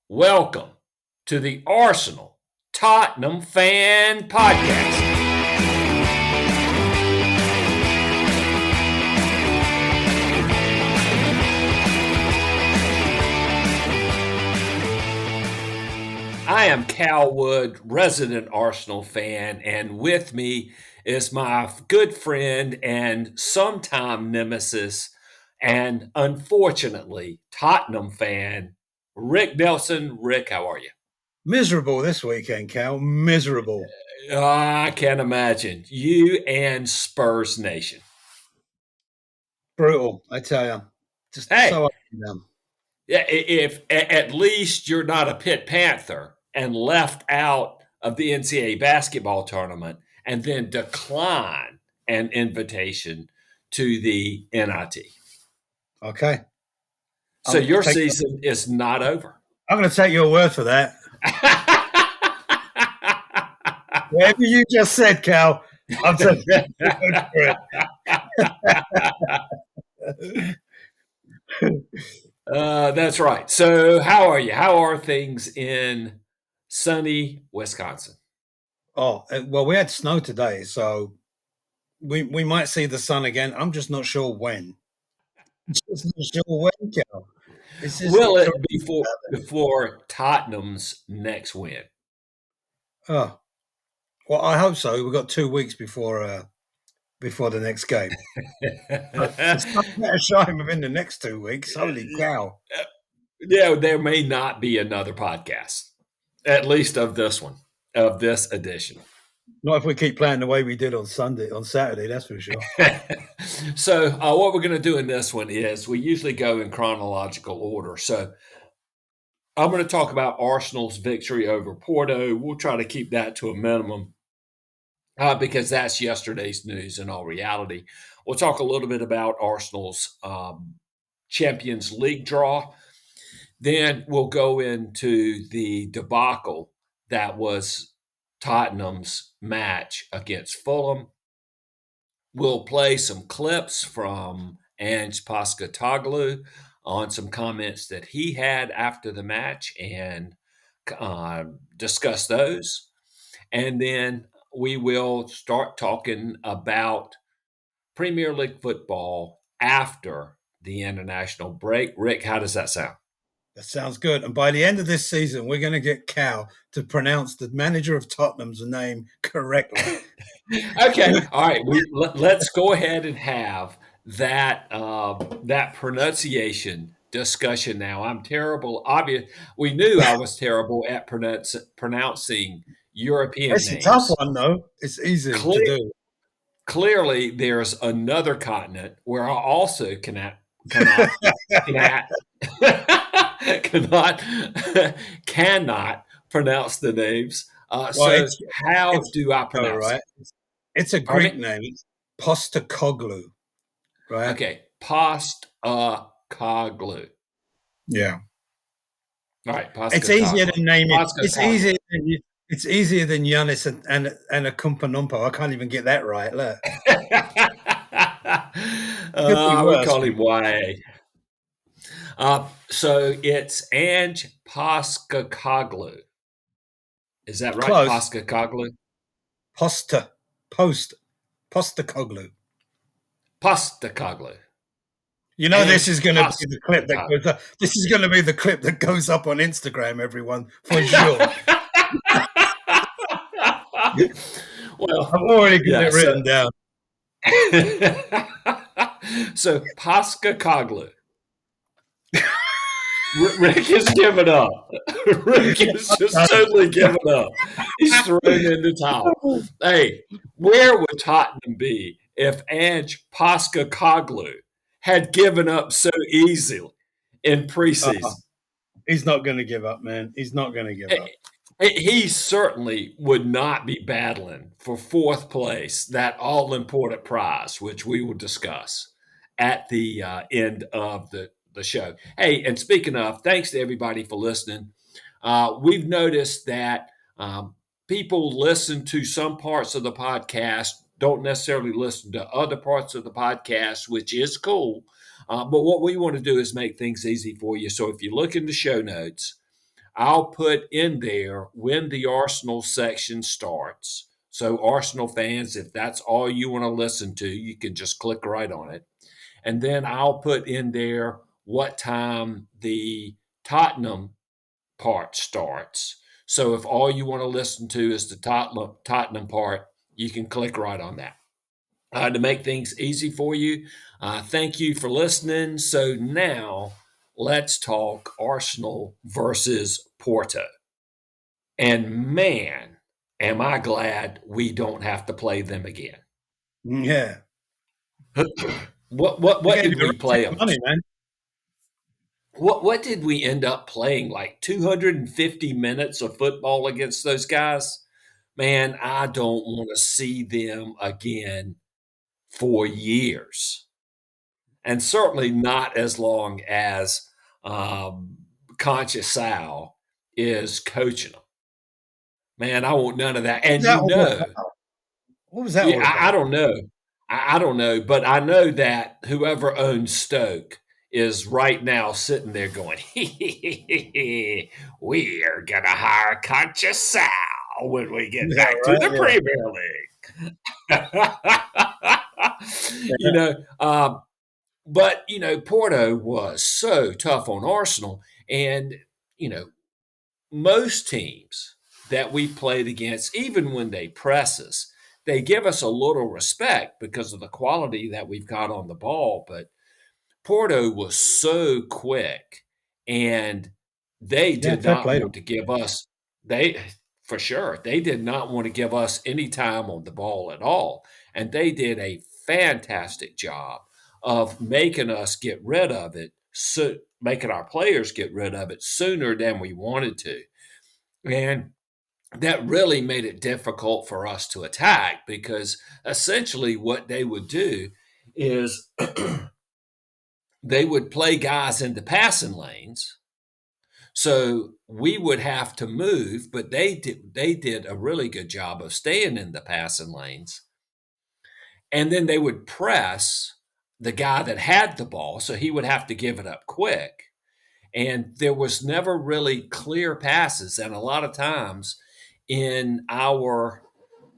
Welcome to the Arsenal Tottenham Fan Podcast. I am Cal Wood, resident Arsenal fan, and with me is my good friend and sometime nemesis, and unfortunately Tottenham fan, Rick Nelson. Rick, how are you? Miserable this weekend, Cal. Miserable. I can't imagine. You and Spurs Nation. Brutal, I tell you. Just so up and down. Yeah, if at least you're not a Pitt Panther and left out of the NCAA basketball tournament and then decline an invitation to the NIT. Okay. So your season is not over. I'm going to take your word for that. Whatever you just said, Cal, I'm taking your word for it. That's right. So how are you? How are things in sunny Wisconsin? Oh, well, we had snow today, so we might see the sun again. I'm just not sure when. Just not sure when, Cal. Will it be before Tottenham's next win? Oh, well, I hope so. We've got 2 weeks before the next game. It's not a shame within the next 2 weeks. Holy cow. Yeah, there may not be another podcast, at least of this one, of this edition. Not if we keep playing the way we did on Saturday, that's for sure. So what we're going to do in this one is we usually go in chronological order. So I'm going to talk about Arsenal's victory over Porto. We'll try to keep that to a minimum because that's yesterday's news in all reality. We'll talk a little bit about Arsenal's Champions League draw. Then we'll go into the debacle that was Tottenham's match against Fulham. We'll play some clips from Ange Postecoglou on some comments that he had after the match and discuss those. And then we will start talking about Premier League football after the international break. Rick, how does that sound? That sounds good. And by the end of this season, we're going to get Cal to pronounce the manager of Tottenham's name correctly. Okay. All right. Let's go ahead and have that that pronunciation discussion now. I'm terrible. We knew I was terrible at pronouncing European names. It's a tough one, though. It's easy to do. Clearly, there's another continent where I also cannot pronounce the names. So how do I pronounce it? It's a Greek name. It's Postecoglou, right? Okay, Postecoglou. Yeah. All right, it's easier than naming. It's easier than Giannis and a Kumpa Numpa. I can't even get that right. Look. I would call him YA. So it's Ange Postecoglou. Is that right? Close. Postecoglou? Postecoglou. Postecoglou. You know, this is going to be the clip that goes up. This is going to be the clip that goes up on Instagram, everyone, for sure. Well, I've already got it written down. So Postecoglou. Rick has given up. Rick has just totally given up. He's thrown in the towel. Hey, where would Tottenham be if Ange Postecoglou had given up so easily in preseason? He's not going to give up, man. He's not going to give up. He certainly would not be battling for fourth place, that all-important prize, which we will discuss at the end of the show. Hey, and speaking of, thanks to everybody for listening. We've noticed that people listen to some parts of the podcast, don't necessarily listen to other parts of the podcast, which is cool. But what we want to do is make things easy for you. So if you look in the show notes, I'll put in there when the Arsenal section starts. So, Arsenal fans, if that's all you want to listen to, you can just click right on it. And then I'll put in there what time the Tottenham part starts. So, if all you want to listen to is the Tottenham part, you can click right on that. To make things easy for you, thank you for listening. So, now let's talk Arsenal versus Porto. And man, am I glad we don't have to play them again. Yeah. They're What getting did we play direct them? money, man. What did we end up playing? Like 250 minutes of football against those guys? Man, I don't want to see them again for years, and certainly not as long as um, Conscious Sal is coaching them. Man, I want none of that. What was And that all about? What was that yeah, all I about? don't know. I don't know, but I know that whoever owns Stoke is right now sitting there going, "We're gonna hire Conscious Sal when we get Yeah, back to right. the Yeah. Premier League." Yeah. But Porto was so tough on Arsenal, and you know, most teams that we played against, even when they press us, they give us a little respect because of the quality that we've got on the ball. But Porto was so quick, and they Yeah, did fair not play to want them. to give us they for sure they did not want to give us any time on the ball at all, and they did a fantastic job of making us get rid of it, so making our players get rid of it sooner than we wanted to, and that really made it difficult for us to attack because essentially what they would do is they would play guys into passing lanes. So we would have to move, but they did a really good job of staying in the passing lanes. And then they would press the guy that had the ball, so he would have to give it up quick. And there was never really clear passes. And a lot of times in our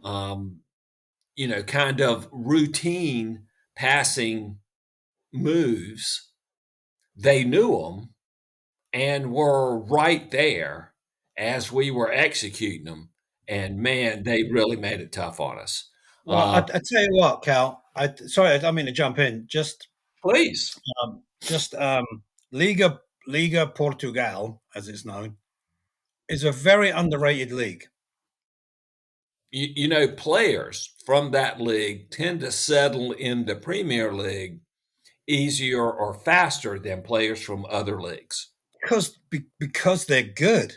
kind of routine passing moves, they knew them and were right there as we were executing them. And man, they really made it tough on us. Well, I tell you what, Cal. Sorry, I don't mean to jump in. Please, Just Liga Liga Portugal, as it's known, is a very underrated league players from that league tend to settle in the Premier League easier or faster than players from other leagues. because they're good.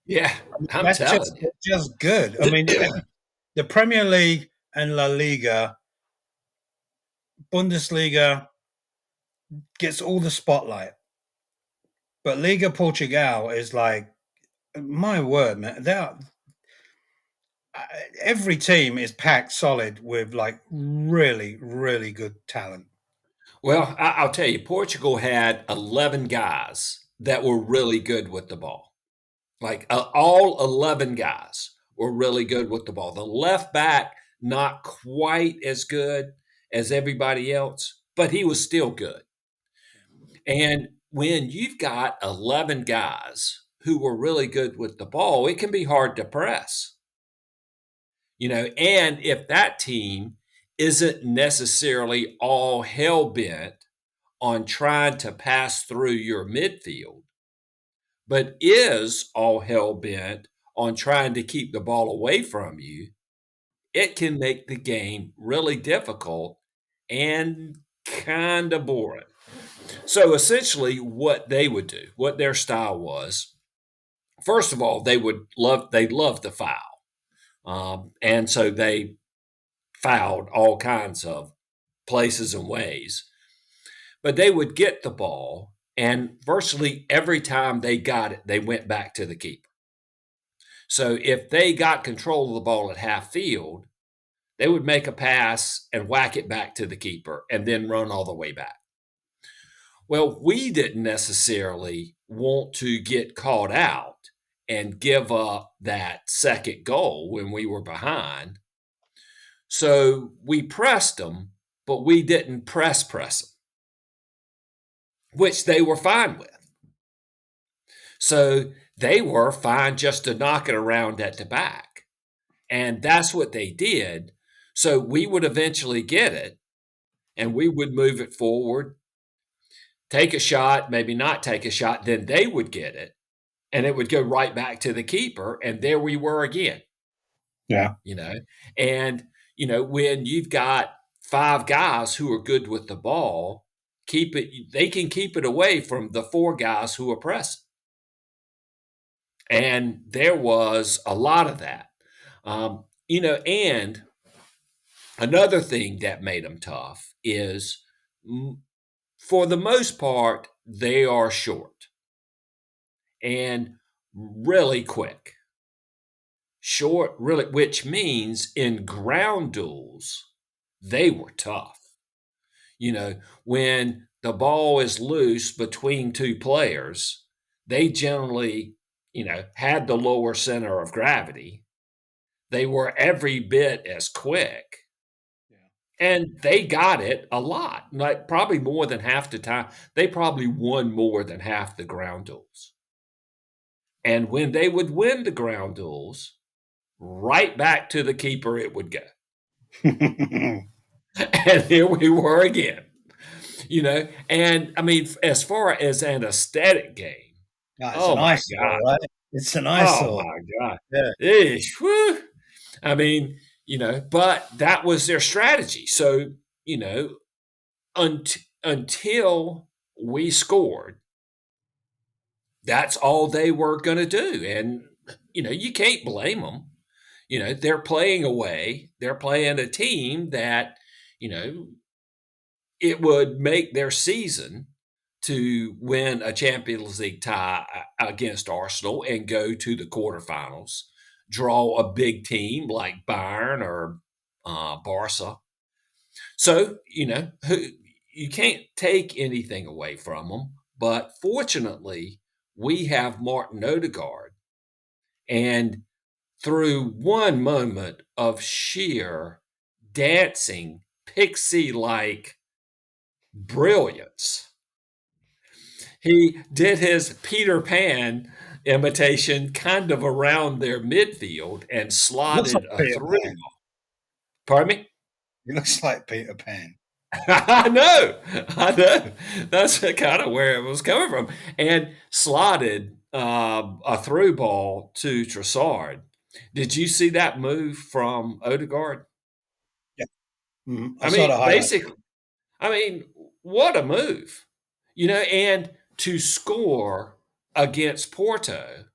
Yeah, I'm That's telling just good. I mean, you. the Premier League and La Liga, Bundesliga gets all the spotlight, but Liga Portugal is like, my word, man. Every team is packed solid with like really, really good talent. Well, I'll tell you, Portugal had 11 guys that were really good with the ball. Like all 11 guys were really good with the ball. The left back, not quite as good as everybody else, but he was still good. And when you've got 11 guys who were really good with the ball, it can be hard to press. And if that team isn't necessarily all hell bent on trying to pass through your midfield, but is all hell bent on trying to keep the ball away from you, it can make the game really difficult and kind of boring. So essentially, what they would do, what their style was, first of all, they loved to foul, and so they fouled all kinds of places and ways. But they would get the ball, and virtually every time they got it, they went back to the keeper. So if they got control of the ball at half field, they would make a pass and whack it back to the keeper and then run all the way back. Well, we didn't necessarily want to get caught out. and give up that second goal when we were behind. So we pressed them, but we didn't press them, which they were fine with. So they were fine just to knock it around at the back. And that's what they did. So we would eventually get it and we would move it forward, take a shot, maybe not take a shot, then they would get it and it would go right back to the keeper. And there we were again. Yeah. And, when you've got five guys who are good with the ball, they can keep it away from the four guys who are pressing. And there was a lot of that. And another thing that made them tough is, for the most part, they are short and really quick. Short, really, which means in ground duels, they were tough. When the ball is loose between two players, they generally, had the lower center of gravity. They were every bit as quick. And they got it a lot, like probably more than half the time. They probably won more than half the ground duels. And when they would win the ground duels, right back to the keeper it would go. And here we were again. And I mean, as far as an aesthetic game, It's oh an my eyesore, God. right? It's an Oh eyesore. my God. Yeah. Eesh, whew. I mean, but that was their strategy. So, until we scored, that's all they were going to do. And, you can't blame them. They're playing away. They're playing a team that, it would make their season to win a Champions League tie against Arsenal and go to the quarterfinals, draw a big team like Bayern or Barca. So, you can't take anything away from them. But fortunately, we have Martin Odegaard. And through one moment of sheer dancing, pixie like brilliance, he did his Peter Pan imitation kind of around their midfield and Looks like slotted a Peter through Pan. ball. Pardon me? It looks like Peter Pan. I know. I know. That's kind of where it was coming from. And slotted a through ball to Trossard. Did you see that move from Odegaard? Yeah. I I saw the mean, highlight. basically, I mean, what a move. And to score against Porto,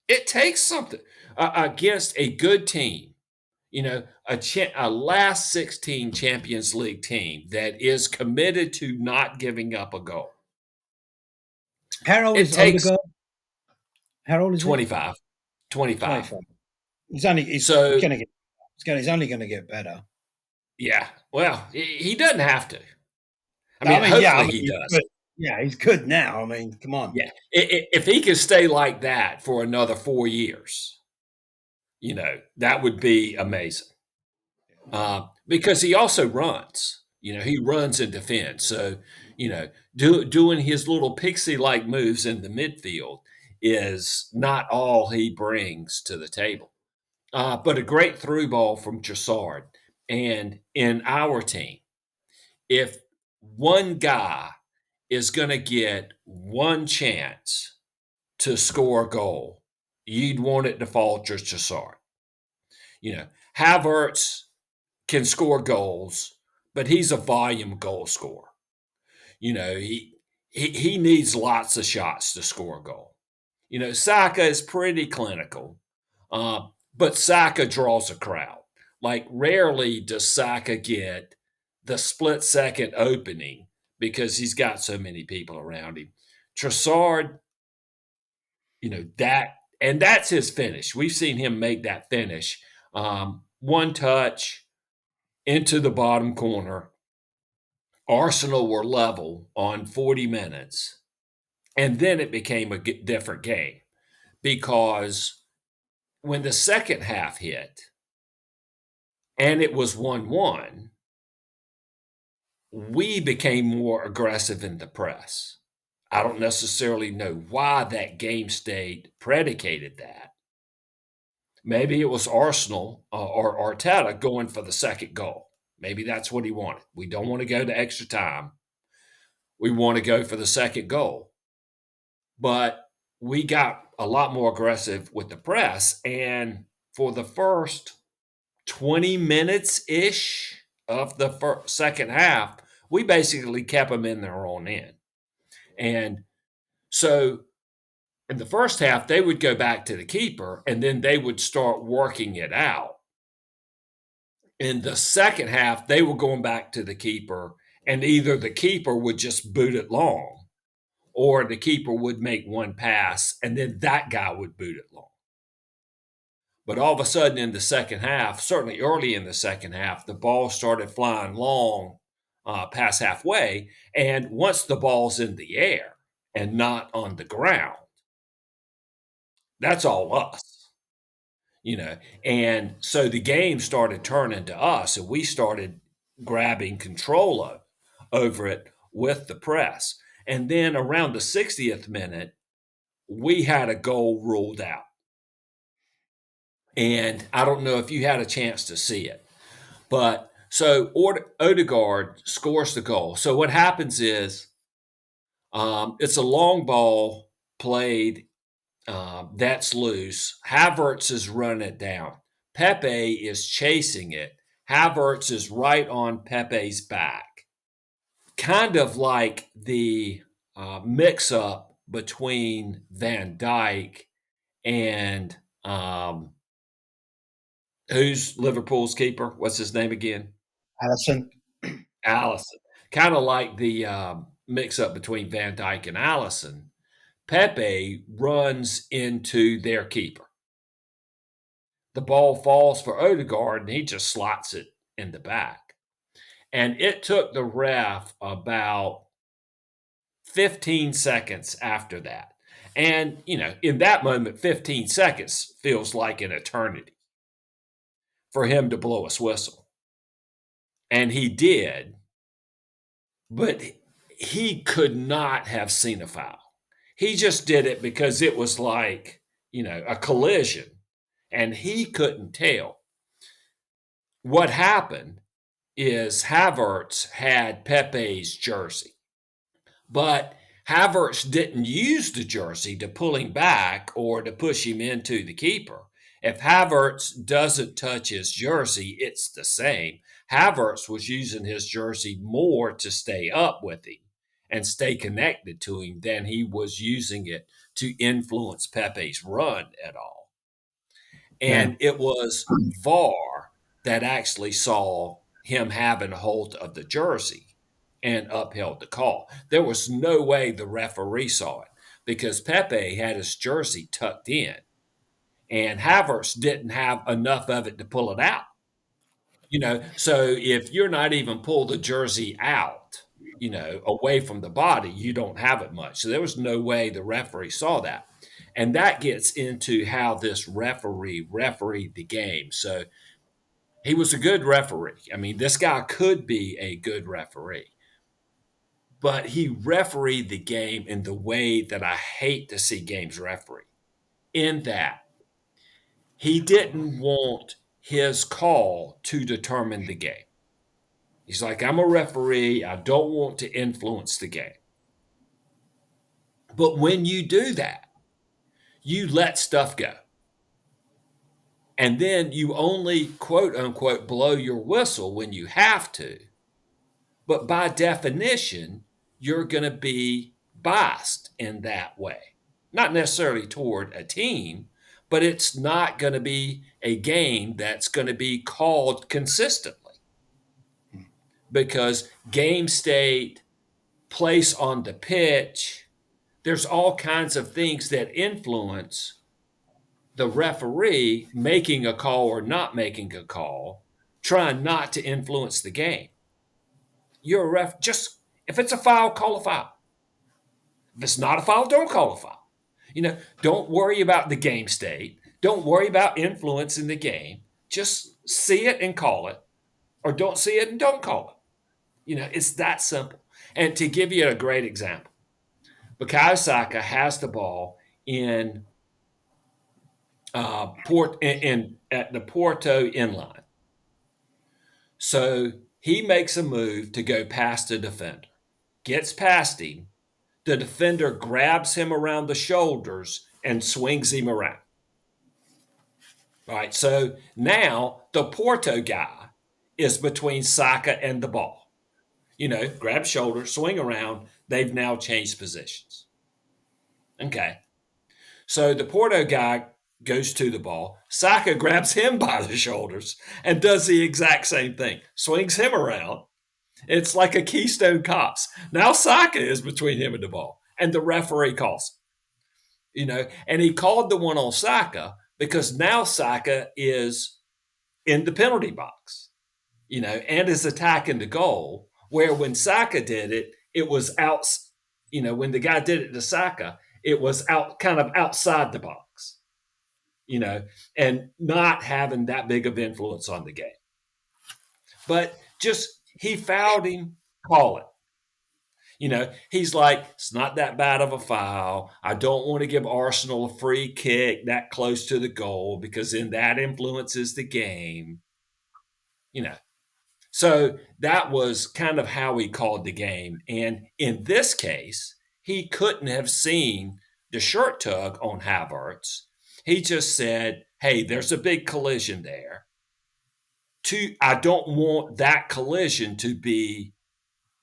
it takes something against a good team. A last 16 Champions League team that is committed to not giving up a goal. How old It is takes Odegaard? How old is he? 25. 25. 25. He's So, gonna get. He's only gonna get better. yeah, well, he doesn't have to. I I mean, mean, yeah. I hopefully mean, he he's does. good. Yeah, he's good now. I mean, come on. Yeah. If he can stay like that for another 4 years, that would be amazing. Because he also runs. He runs and defends. So, doing his little pixie-like moves in the midfield is not all he brings to the table. But a great through ball from Trossard. And in our team, if one guy is going to get one chance to score a goal, you'd want it to fall to Trossard. Havertz can score goals, but he's a volume goal scorer. He needs lots of shots to score a goal. Saka is pretty clinical, but Saka draws a crowd. Like rarely does Saka get the split second opening because he's got so many people around him. Trossard, that's his finish. We've seen him make that finish. One touch into the bottom corner. Arsenal were level on 40 minutes, and then it became a different game because when the second half hit and it was 1-1, we became more aggressive in the press. I don't necessarily know why that game state predicated that. Maybe it was Arsenal or Arteta going for the second goal. Maybe that's what he wanted. We don't want to go to extra time. We want to go for the second goal. But we got a lot more aggressive with the press. And for the first 20 minutes ish of the second half, we basically kept them in their own end. And so in the first half, they would go back to the keeper and then they would start working it out. In the second half, they were going back to the keeper, and either the keeper would just boot it long or the keeper would make one pass and then that guy would boot it long. But all of a sudden in the second half, certainly early in the second half, the ball started flying long past halfway. And once the ball's in the air and not on the ground, that's all us, you know. And so the game started turning to us, and we started grabbing control over it with the press. And then around the 60th minute, we had a goal ruled out. And I don't know if you had a chance to see it, but so Odegaard scores the goal. So what happens is it's a long ball played that's loose. Havertz is running it down. Pepe is chasing it. Havertz is right on Pepe's back. Kind of like the mix-up between Van Dijk and who's Liverpool's keeper? What's his name again? Allison. Allison. Kind of like the mix-up between Van Dijk and Allison. Pepe runs into their keeper. The ball falls for Odegaard, and he just slots it in the back. And it took the ref about 15 seconds after that. And, you know, in that moment, 15 seconds feels like an eternity for him to blow his whistle. And he did, but he could not have seen a foul. He just did it because it was like, you know, a collision, and he couldn't tell. What happened is Havertz had Pepe's jersey, but Havertz didn't use the jersey to pull him back or to push him into the keeper. If Havertz doesn't touch his jersey, it's the same. Havertz was using his jersey more to stay up with him and stay connected to him than he was using it to influence Pepe's run at all. Yeah. And it was VAR that actually saw him having a hold of the jersey and upheld the call. There was no way the referee saw it because Pepe had his jersey tucked in and Havertz didn't have enough of it to pull it out. You know, so if you're not even pull the jersey out, you know, away from the body, you don't have it much. So there was no way the referee saw that. And that gets into how this referee refereed the game. So he was a good referee. I mean, this guy could be a good referee, but he refereed the game in the way that I hate to see games refereed, in that he didn't want his call to determine the game. He's like, I'm a referee. I don't want to influence the game. But when you do that, you let stuff go. And then you only quote unquote blow your whistle when you have to. But by definition, you're going to be biased in that way. Not necessarily toward a team, but it's not going to be a game that's going to be called consistently because game state, place on the pitch, there's all kinds of things that influence the referee making a call or not making a call, trying not to influence the game. You're a if it's a foul, call a foul. If it's not a foul, don't call a foul. Don't worry about the game state. Don't worry about influencing the game. Just see it and call it, or don't see it and don't call it. It's that simple. And to give you a great example, Bukayo Saka has the ball in at the Porto inline. So he makes a move to go past the defender, gets past him. The defender grabs him around the shoulders and swings him around. All right, so now the Porto guy is between Saka and the ball. Grab shoulder, swing around. They've now changed positions. Okay. So the Porto guy goes to the ball. Saka grabs him by the shoulders and does the exact same thing. Swings him around. It's like a Keystone Cops. Now Saka is between him and the ball. And the referee calls. And he called the one on Saka because now Saka is in the penalty box, and is attacking the goal. Where when Saka did it, it was out. When the guy did it to Saka, it was out, kind of outside the box, and not having that big of influence on the game. But just he fouled him, call it. He's like, it's not that bad of a foul. I don't want to give Arsenal a free kick that close to the goal because then that influences the game. So that was kind of how he called the game. And in this case, he couldn't have seen the shirt tug on Havertz. He just said, hey, there's a big collision there. I don't want that collision to be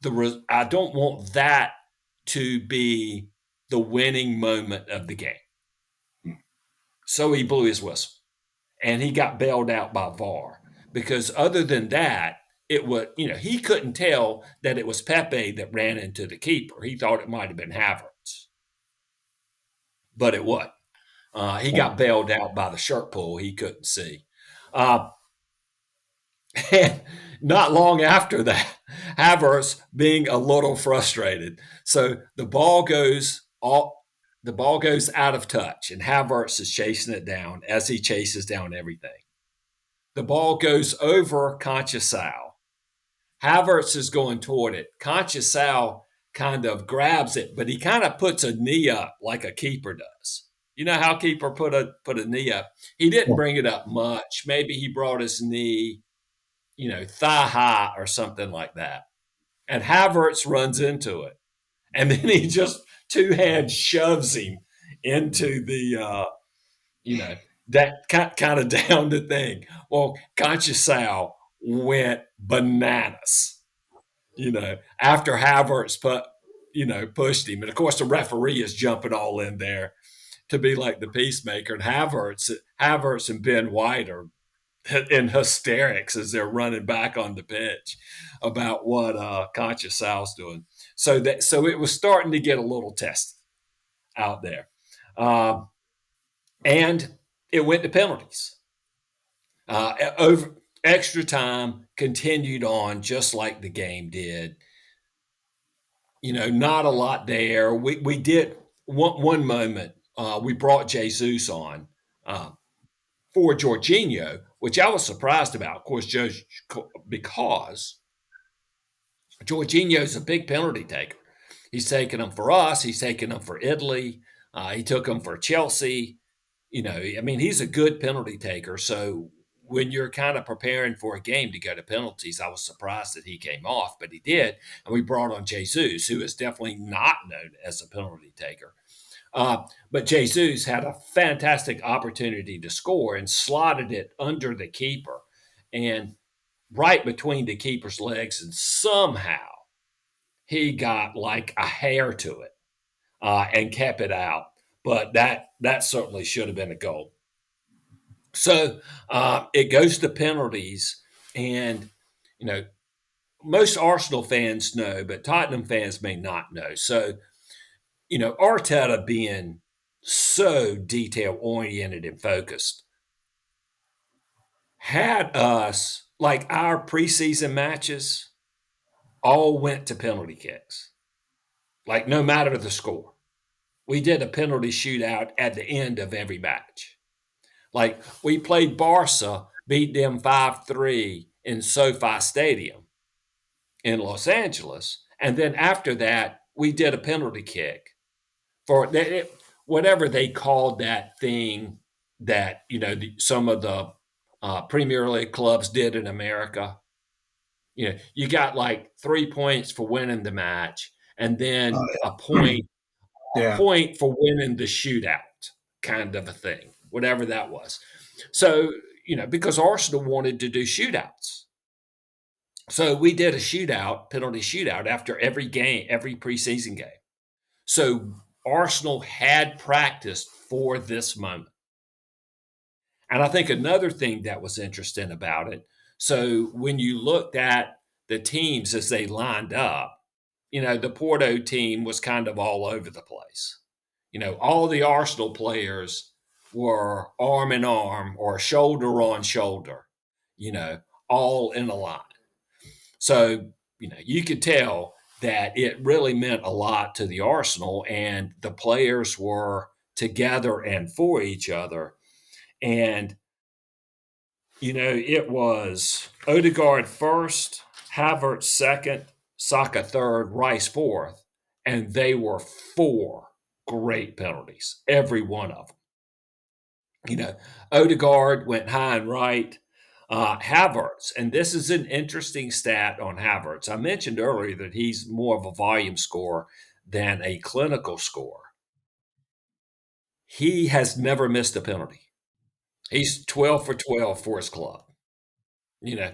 I don't want that to be the winning moment of the game. So he blew his whistle and he got bailed out by VAR because other than that, it would, he couldn't tell that it was Pepe that ran into the keeper. He thought it might have been Havertz, but it wasn't. He got bailed out by the shirt pull. He couldn't see. And not long after that, Havertz being a little frustrated. So the ball goes out of touch, and Havertz is chasing it down as he chases down everything. The ball goes over Conchesau. Havertz is going toward it. Conchesau kind of grabs it, but he kind of puts a knee up like a keeper does. You know how keeper put a knee up? He didn't bring it up much. Maybe he brought his knee, thigh high or something like that. And Havertz runs into it. And then he just two hands shoves him into the, that kind of down the thing. Well, Conchesau went bananas, after Havertz pushed him. And of course, the referee is jumping all in there to be like the peacemaker. And Havertz and Ben White are in hysterics as they're running back on the pitch about what Conchesau's doing. So it was starting to get a little tested out there. And it went to penalties. Over extra time continued on just like the game did. Not a lot there. We did one moment. We brought Jesus on for Jorginho, which I was surprised about. Of course, because Jorginho is a big penalty taker. He's taken them for us. He's taken them for Italy. He took them for Chelsea. He's a good penalty taker. So when you're kind of preparing for a game to go to penalties, I was surprised that he came off, but he did. And we brought on Jesus, who is definitely not known as a penalty taker. But Jesus had a fantastic opportunity to score and slotted it under the keeper and right between the keeper's legs. And somehow he got like a hair to it and kept it out. But that certainly should have been a goal. So it goes to penalties, and most Arsenal fans know, but Tottenham fans may not know. So Arteta being so detail oriented and focused had us like our preseason matches all went to penalty kicks, like no matter the score. we did a penalty shootout at the end of every match. Like we played Barca, beat them 5-3 in SoFi Stadium in Los Angeles. And then after that, we did a penalty kick for whatever they called that thing that, some of the Premier League clubs did in America. You got like 3 points for winning the match, and Oh, then a yeah. point a Yeah. point for winning the shootout, kind of a thing, whatever that was. So, because Arsenal wanted to do shootouts. So we did a shootout, penalty shootout after every game, every preseason game. So Arsenal had practiced for this moment. And I think another thing that was interesting about it, so when you looked at the teams as they lined up, the Porto team was kind of all over the place. All the Arsenal players were arm in arm or shoulder on shoulder, you know, all in a line. So, you could tell that it really meant a lot to the Arsenal, and the players were together and for each other. And, it was Odegaard first, Havertz second, Saka third, Rice fourth, and they were four great penalties, every one of them. Odegaard went high and right. Havertz, and this is an interesting stat on Havertz. I mentioned earlier that he's more of a volume scorer than a clinical scorer. He has never missed a penalty. He's 12 for 12 for his club.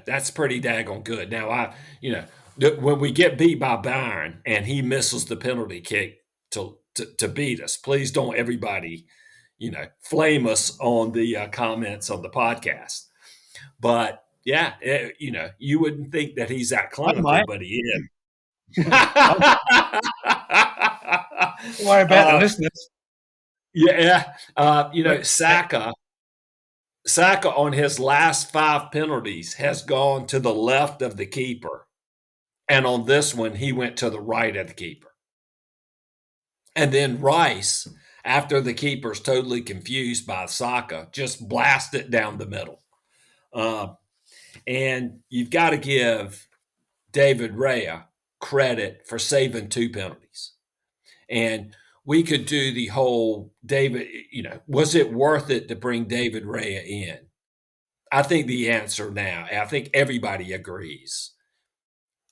That's pretty daggone good. Now, when we get beat by Bayern and he misses the penalty kick to beat us, please don't everybody, flame us on the comments on the podcast. But yeah, you wouldn't think that he's that I clinical, might. but he is. Don't worry about the uh, listeners. yeah, But, Saka on his last five penalties has gone to the left of the keeper, and on this one he went to the right of the keeper. And then Rice, after the keeper's totally confused by Saka, just blasted it down the middle. Uh, and you've got to give David Raya credit for saving two penalties. And we could do the whole David, was it worth it to bring David Raya in? I think the answer now, I think everybody agrees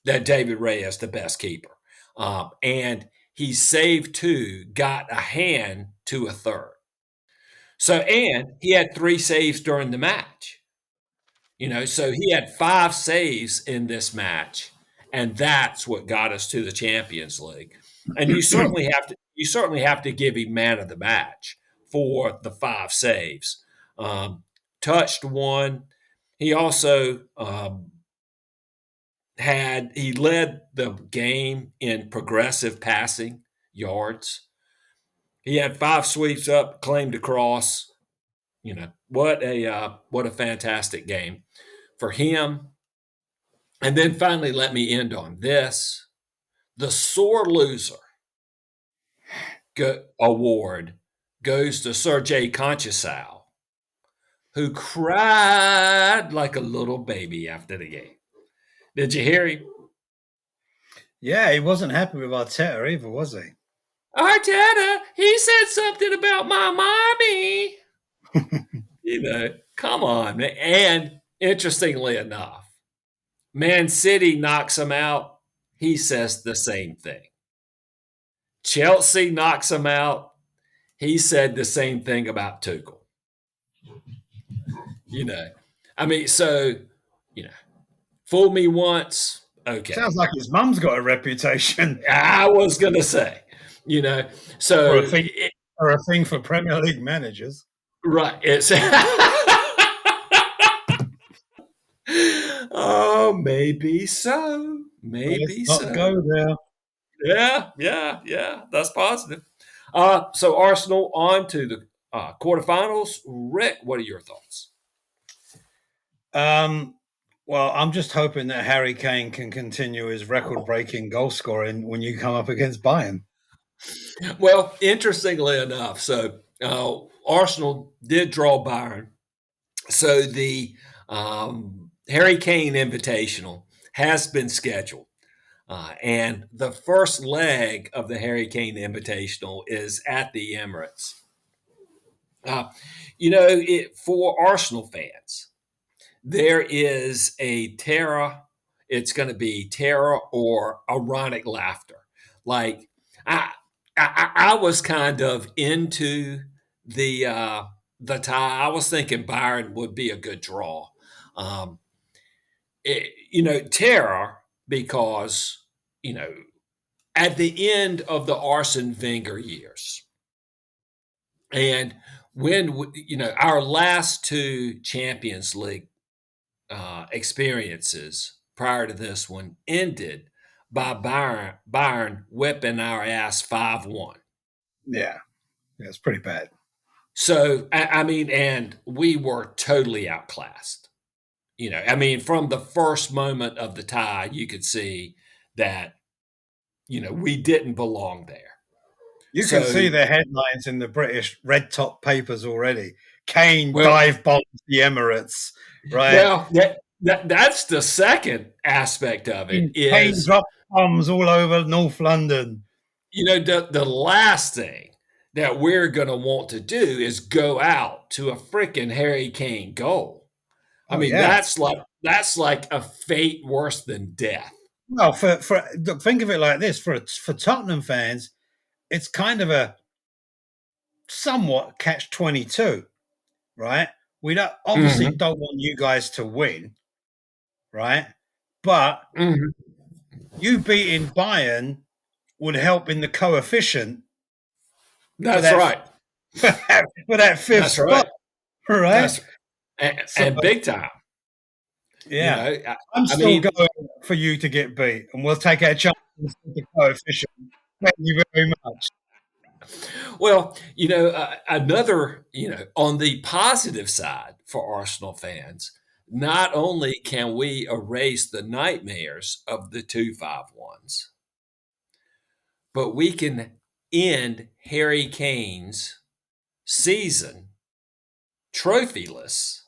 that David Raya is the best keeper. And he saved two, got a hand to a third. So, and he had three saves during the match. So he had five saves in this match, and that's what got us to the Champions League. And you certainly have to give him man of the match for the five saves. Touched one. He also he led the game in progressive passing yards. He had five sweeps up, claimed across. What a fantastic game for him. And then finally, let me end on this. The sore loser award goes to Sergei Conchesau, who cried like a little baby after the game. Did you hear him? yeah, he wasn't happy with Arteta either, was he? Arteta, he said something about my mommy. Come on, man. And interestingly enough, Man City knocks him out. He says the same thing. Chelsea knocks him out. He said the same thing about Tuchel. You know, I mean, so, you know, fool me once. Okay. Sounds like his mum's got a reputation I was going to say, you know, or so, a thing or a thing for Premier League managers. right. It's, oh, maybe so. Let's Maybe not so. go there. Yeah. That's positive. So Arsenal on to the quarterfinals. Rick, what are your thoughts? Well, I'm just hoping that Harry Kane can continue his record-breaking goal scoring when you come up against Bayern. Well, interestingly enough, so Arsenal did draw Bayern. So the Harry Kane Invitational has been scheduled. And the first leg of the Harry Kane Invitational is at the Emirates. Uh, for Arsenal fans, there is a terror. It's going to be terror or ironic laughter. Like I, I was kind of into the uh, the tie. I was thinking Byron would be a good draw. Um, terror because you know at the end of the Arsene Wenger years, and when our last two Champions League experiences prior to this one ended by Bayern whipping our ass 5-1. Yeah, yeah, it's pretty bad. So, I mean, and we were totally outclassed. I mean, from the first moment of the tie, you could see that, we didn't belong there. You can So, see the headlines in the British red top papers already. Kane well, dive bombs the Emirates, right? well, that's the second aspect of it Kane is dropped bombs all over North London. the last thing that we're going to want to do is go out to a freaking Harry Kane goal. I Oh mean, yeah. that's like a fate worse than death. Well, for look, think of it like this: for Tottenham fans, it's kind of a somewhat catch-22, right? We don't obviously Mhm. don't want you guys to win, right? But Mhm. you beating Bayern would help in the coefficient for That's that right. for that fifth That's right. spot, right? That's and, So and big time. You know, yeah, I, I'm I still mean, going for you to get beat, and we'll take our chances with the coefficient. Thank you very much. well, another, on the positive side for Arsenal fans, not only can we erase the nightmares of the 2-5-1s, but we can end Harry Kane's season trophyless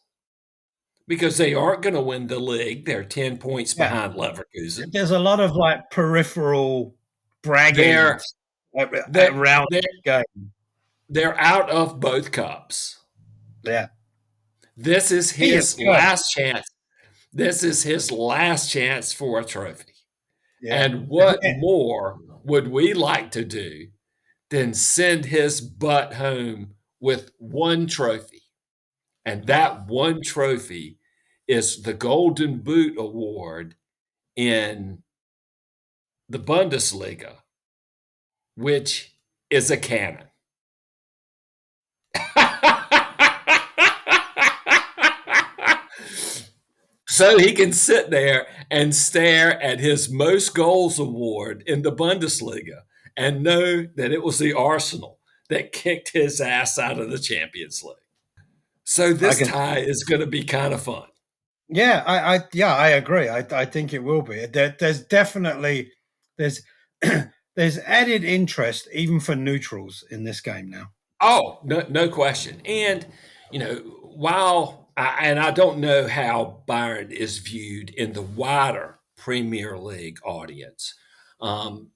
because they aren't going to win the league. They're 10 points Yeah, behind Leverkusen. there's a lot of like peripheral bragging They're they're around they're, this game. they're out of both cups. Yeah, This is he is his good. last chance. This is his last chance for a trophy. Yeah, And what more would we like to do than send his butt home with one trophy? And that one trophy is the Golden Boot Award in the Bundesliga, which is a cannon. So he can sit there and stare at his most goals award in the Bundesliga and know that it was the Arsenal that kicked his ass out of the Champions League. So I this can. tie is going to be kind of fun. Yeah, I agree. I think it will be. There's definitely there's there's added interest even for neutrals in this game now. Oh, no question. And, and I don't know how Bayern is viewed in the wider Premier League audience. Um,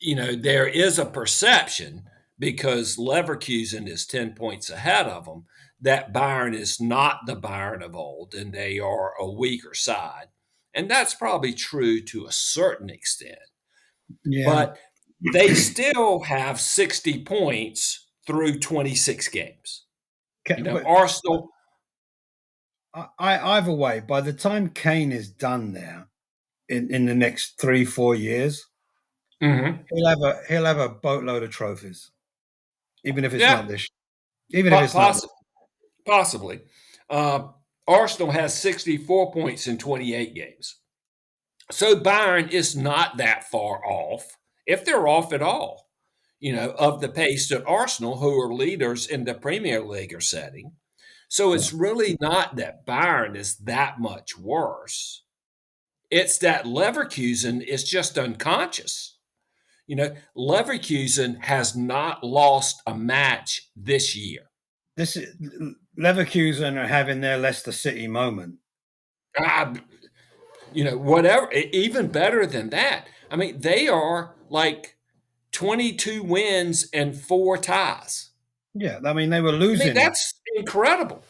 there is a perception because Leverkusen is 10 points ahead of them that Bayern is not the Bayern of old and they are a weaker side. And that's probably true to a certain extent. Yeah. But they still have 60 points through 26 games. But Arsenal. either way, by the time Kane is done there in the next 3-4 years, Mhm. he'll have a boatload of trophies, even if it's Yeah, not this, even if it's not. possibly. Possibly. Uh, Arsenal has 64 points in 28 games. So Bayern is not that far off, if they're off at all, of the pace that Arsenal, who are leaders in the Premier League, are setting. So Yeah. it's really not that Bayern is that much worse. It's that Leverkusen is just unconscious. Leverkusen has not lost a match this year. This is Leverkusen are having their Leicester City moment. Uh, Whatever, even better than that. I mean, they are like 22 wins and 4 ties. Yeah, I mean they were I mean, losing. that's incredible.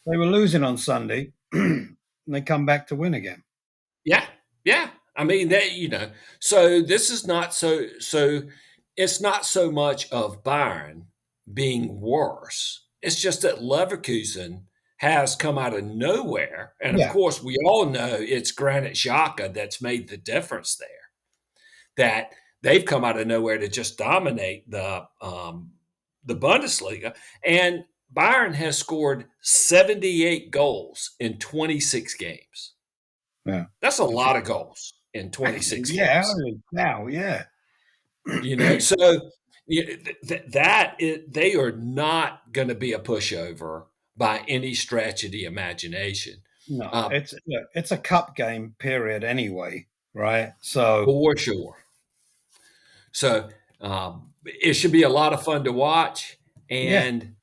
They were losing on Sunday, and they come back to win again. Yeah, yeah. I mean, so this is not so. It's not so much of Bayern being worse. It's just that Leverkusen has come out of nowhere, and of Yeah, course, we all know it's Granit Xhaka that's made the difference there. That they've come out of nowhere to just dominate the Bundesliga, and Bayern has scored 78 goals in 26 games. yeah, That's a lot of goals in 26 yeah. games. Now, yeah. So they are not going to be a pushover by any stretch of the imagination. No, Uh, it's a cup game period anyway, right? So for sure. So it should be a lot of fun to watch. yeah, And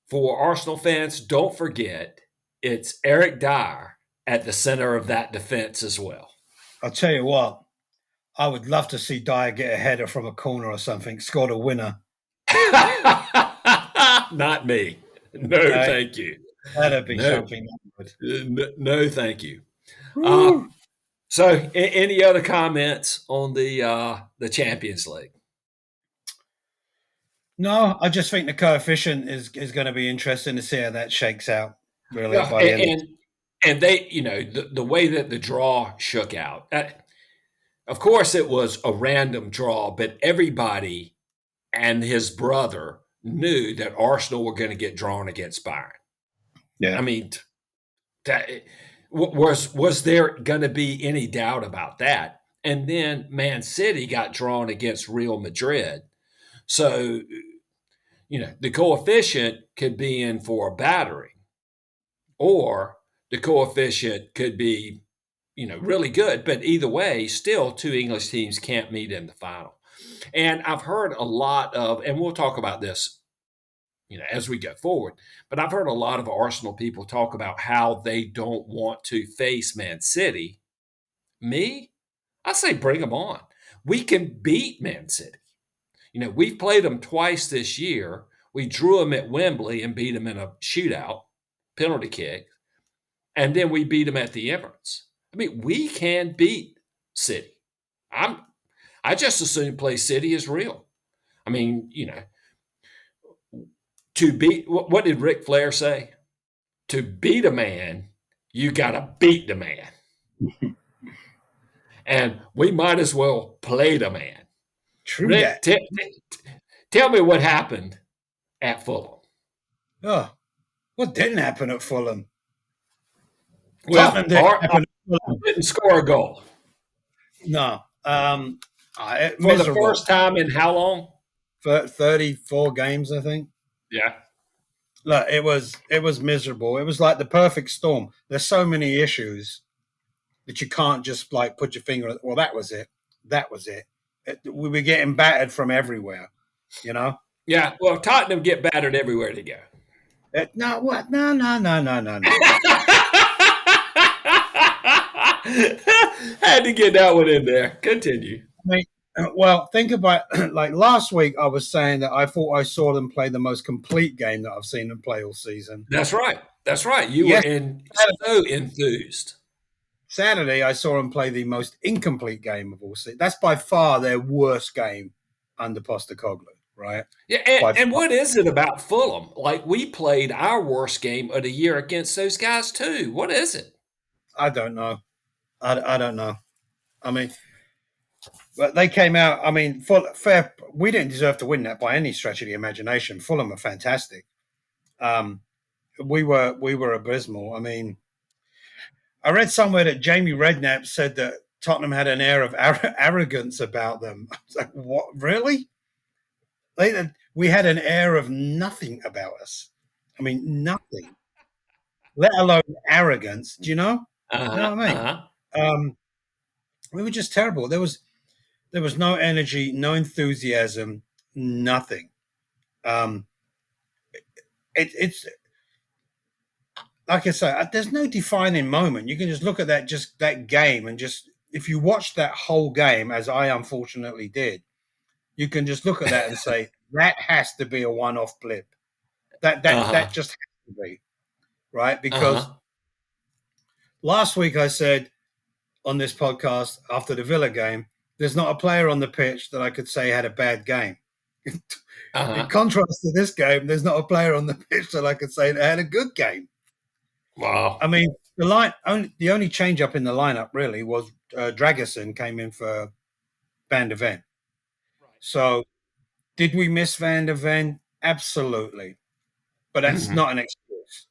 for Arsenal fans, don't forget it's Eric Dyer at the center of that defense as well. I'll tell you what. I would love to see Dyer get a header from a corner or something, scored a winner. Not me. No, Uh, thank you. that'd be No, something. no, thank you. Uh, Woo. so, any other comments on the Champions League? No, I just think the coefficient is going to be interesting to see how that shakes out. Really, Yeah, by the end. and they, the way that the draw shook out. Of course, it was a random draw, but everybody and his brother knew that Arsenal were going to get drawn against Bayern. I Yeah, mean, that was there going to be any doubt about that? And then Man City got drawn against Real Madrid, so the coefficient could be in for a battery, or the coefficient could be really good. But either way, still two English teams can't meet in the final. And I've heard a lot of, and we'll talk about this as we go forward. But I've heard a lot of Arsenal people talk about how they don't want to face Man City. Me, I say bring them on. We can beat Man City. We've played them twice this year. We drew them at Wembley and beat them in a shootout, penalty kick, and then we beat them at the Emirates. I mean, we can beat City. I just assume play City is real. I mean, to beat what did Ric Flair say? To beat a man, you got to beat the man. And we might as well play the man. true Rick, that. tell me what happened at Fulham. Oh, what didn't happen at Fulham? Well, Tottenham didn't happen at Fulham. didn't score a goal No, for the miserable. first time in how long? 34 games, I think. Yeah. Look, it was miserable. It was like the perfect storm. There's so many issues that you can't just like put your finger on. Well, that was it. That was it. We were getting battered from everywhere. You know. Yeah. Well, Tottenham get battered everywhere they go. No, what? No, no, no, no, no, no. Had to get that one in there. Continue. I mean, well, think about like last week. I was saying that I thought I saw them play the most complete game that I've seen them play all season. That's right. That's right. You were Yes, so enthused. Saturday I saw them play the most incomplete game of all season. That's by far their worst game under Postecoglou, right? Yeah, By and far. what is it about Fulham? Like we played our worst game of the year against those guys too. What is it? I don't know. I don't know. I mean, but they came out. I mean, fair. We didn't deserve to win that by any stretch of the imagination. Fulham are fantastic. Um, we were abysmal. I mean, I read somewhere that Jamie Redknapp said that Tottenham had an air of arrogance about them. I was like, what? Really? We had an air of nothing about us. I mean, nothing, let alone arrogance. Do you know? You know Uh-huh. what I mean? Uh-huh. Um, we were just terrible. There was no energy, no enthusiasm, nothing. Um, it's like I say, there's no defining moment. You can just look at that game, and just if you watch that whole game, as I unfortunately did, you can just look at that and say that has to be a one-off blip. That Uh-huh. just has to be right, because Uh-huh. last week I said on this podcast after the Villa game, there's not a player on the pitch that I could say had a bad game. In Uh-huh. contrast to this game, there's not a player on the pitch that I could say that had a good game. I Wow. mean, the only change up in the lineup really was Dragerson came in for Van der Ven. So did we miss Van der Ven? Absolutely, but that's Mhm. not an excuse.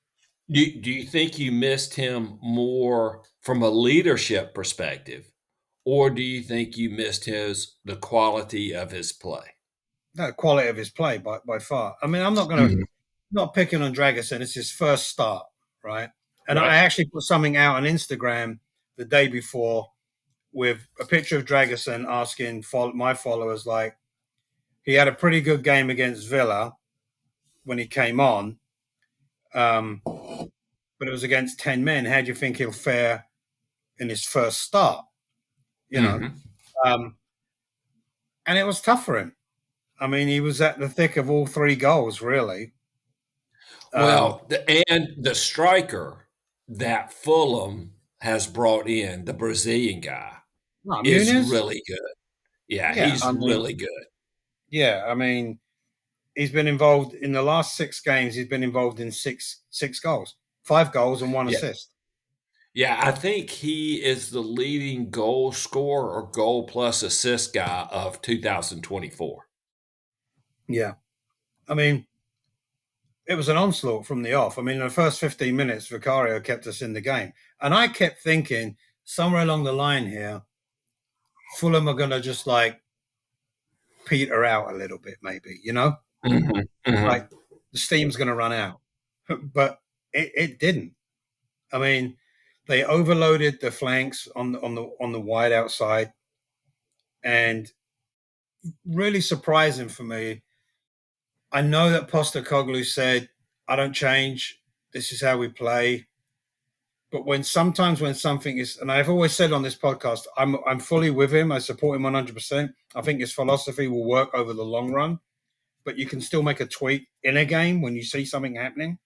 Do you think you missed him more from a leadership perspective, or do you think you missed the quality of his play? The quality of his play by far. I mean, I'm not going to Mhm. not picking on Dragerson. It's his first start, right? And I Right. actually put something out on Instagram the day before with a picture of Dragerson asking my followers, like, he had a pretty good game against Villa when he came on, but it was against 10 men. How do you think he'll fare in his first start? You know, Mhm. um, and it was tough for him. I mean, he was at the thick of all three goals, really. Um, Well, and the striker that Fulham has brought in, the Brazilian guy, no, is Muniz, really good. Yeah, yeah, he's I mean, really good. yeah, I mean, he's been involved in the last 6 games. He's been involved in six goals, 5 goals and one Yeah. assist. Yeah, I think he is the leading goal scorer or goal plus assist guy of 2024. Yeah, I mean, it was an onslaught from the off. I mean, in the first 15 minutes, Vicario kept us in the game, and I kept thinking somewhere along the line here, Fulham are going to just like peter out a little bit, maybe. Mhm, Like mhm. the steam's going to run out, but it didn't. I mean, they overloaded the flanks on the wide outside, and really surprising for me. I know that Postecoglou said, "I don't change. This is how we play." But when something is, and I've always said on this podcast, I'm fully with him. I support him 100%. I think his philosophy will work over the long run. But you can still make a tweak in a game when you see something happening.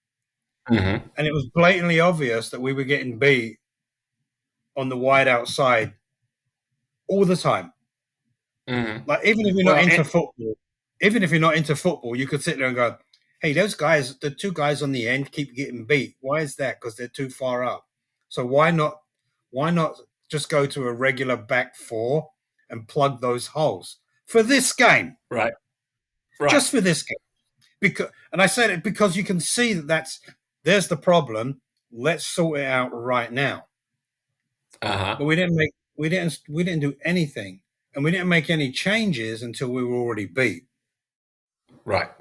Mhm, And it was blatantly obvious that we were getting beat on the wide outside all the time. mhm. Like even if you're not Well, into football, you could sit there and go, "Hey, those guys, the two guys on the end keep getting beat. Why is that? Because they're too far up. So why not just go to a regular back four and plug those holes for this game, right, right. just for this game?" Because, and I said it because you can see there's the problem. Let's sort it out right now. Uh-huh. But we didn't do anything, and we didn't make any changes until we were already beat. Right.